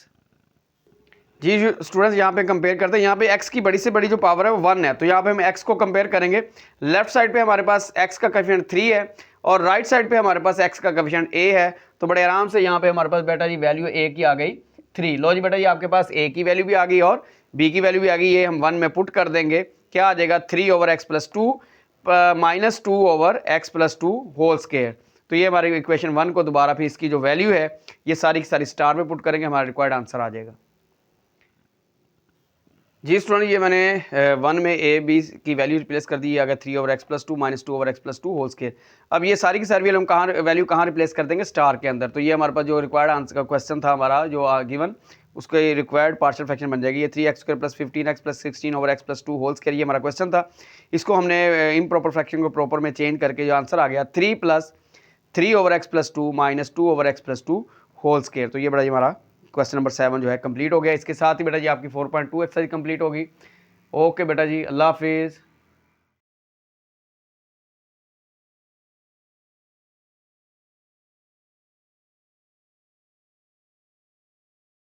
जी स्टूडेंट्स, यहाँ पे कंपेयर करते हैं, यहाँ पे x की बड़ी से बड़ी जो पावर है वो 1 है, तो यहाँ पे हम x को कंपेयर करेंगे। लेफ्ट साइड पे हमारे पास x का कोफिशिएंट 3 है और राइट साइड पे हमारे पास x का कोफिशिएंट a है। तो बड़े आराम से यहाँ पे हमारे पास बेटा जी वैल्यू a की आ गई 3। लो जी बेटा जी, आपके पास a की वैल्यू भी आ गई और b की वैल्यू भी आ गई। ये हम 1 में पुट कर देंगे, क्या आ जाएगा 3 over x + 2 -2 over x + 2 whole square. तो ये हमारी इक्वेशन 1 को दोबारा फिर इसकी जो वैल्यू है ये सारी की सारी स्टार में पुट करेंगे, हमारा रिक्वायर्ड आंसर आ जाएगा। जी स्टूडेंट, ये मैंने 1 में a b की वैल्यू रिप्लेस कर दी, ये आ गया 3 over x + 2 -2 over x + 2 whole square. अब ये सारी की सारी हम वैल्यू कहाँ रिप्लेस कर देंगे, स्टार के अंदर। तो ये हमारे पास जो रिक्वायर्ड आंसर का क्वेश्चन था हमारा जो गिवन, उसका ये रिक्वायर्ड पार्शियल फ्रैक्शन बन जाएगी। ये 3x² + 15x + 16 over x + 2 whole square, ये हमारा क्वेश्चन था। इसको हमने इम्प्रॉपर फ्रैक्शन को प्रॉपर में चेंज करके जो आंसर आ गया 3 + 3 over x + 2 -2 over x + 2 whole square. तो ये बड़ा हमारा क्वेश्चन नंबर 7 जो है कंप्लीट हो गया। इसके साथ ही बेटा जी आपकी 4.2 एक्सरसाइज कंप्लीट होगी। ओके बेटा जी, अल्लाह हाफिज़।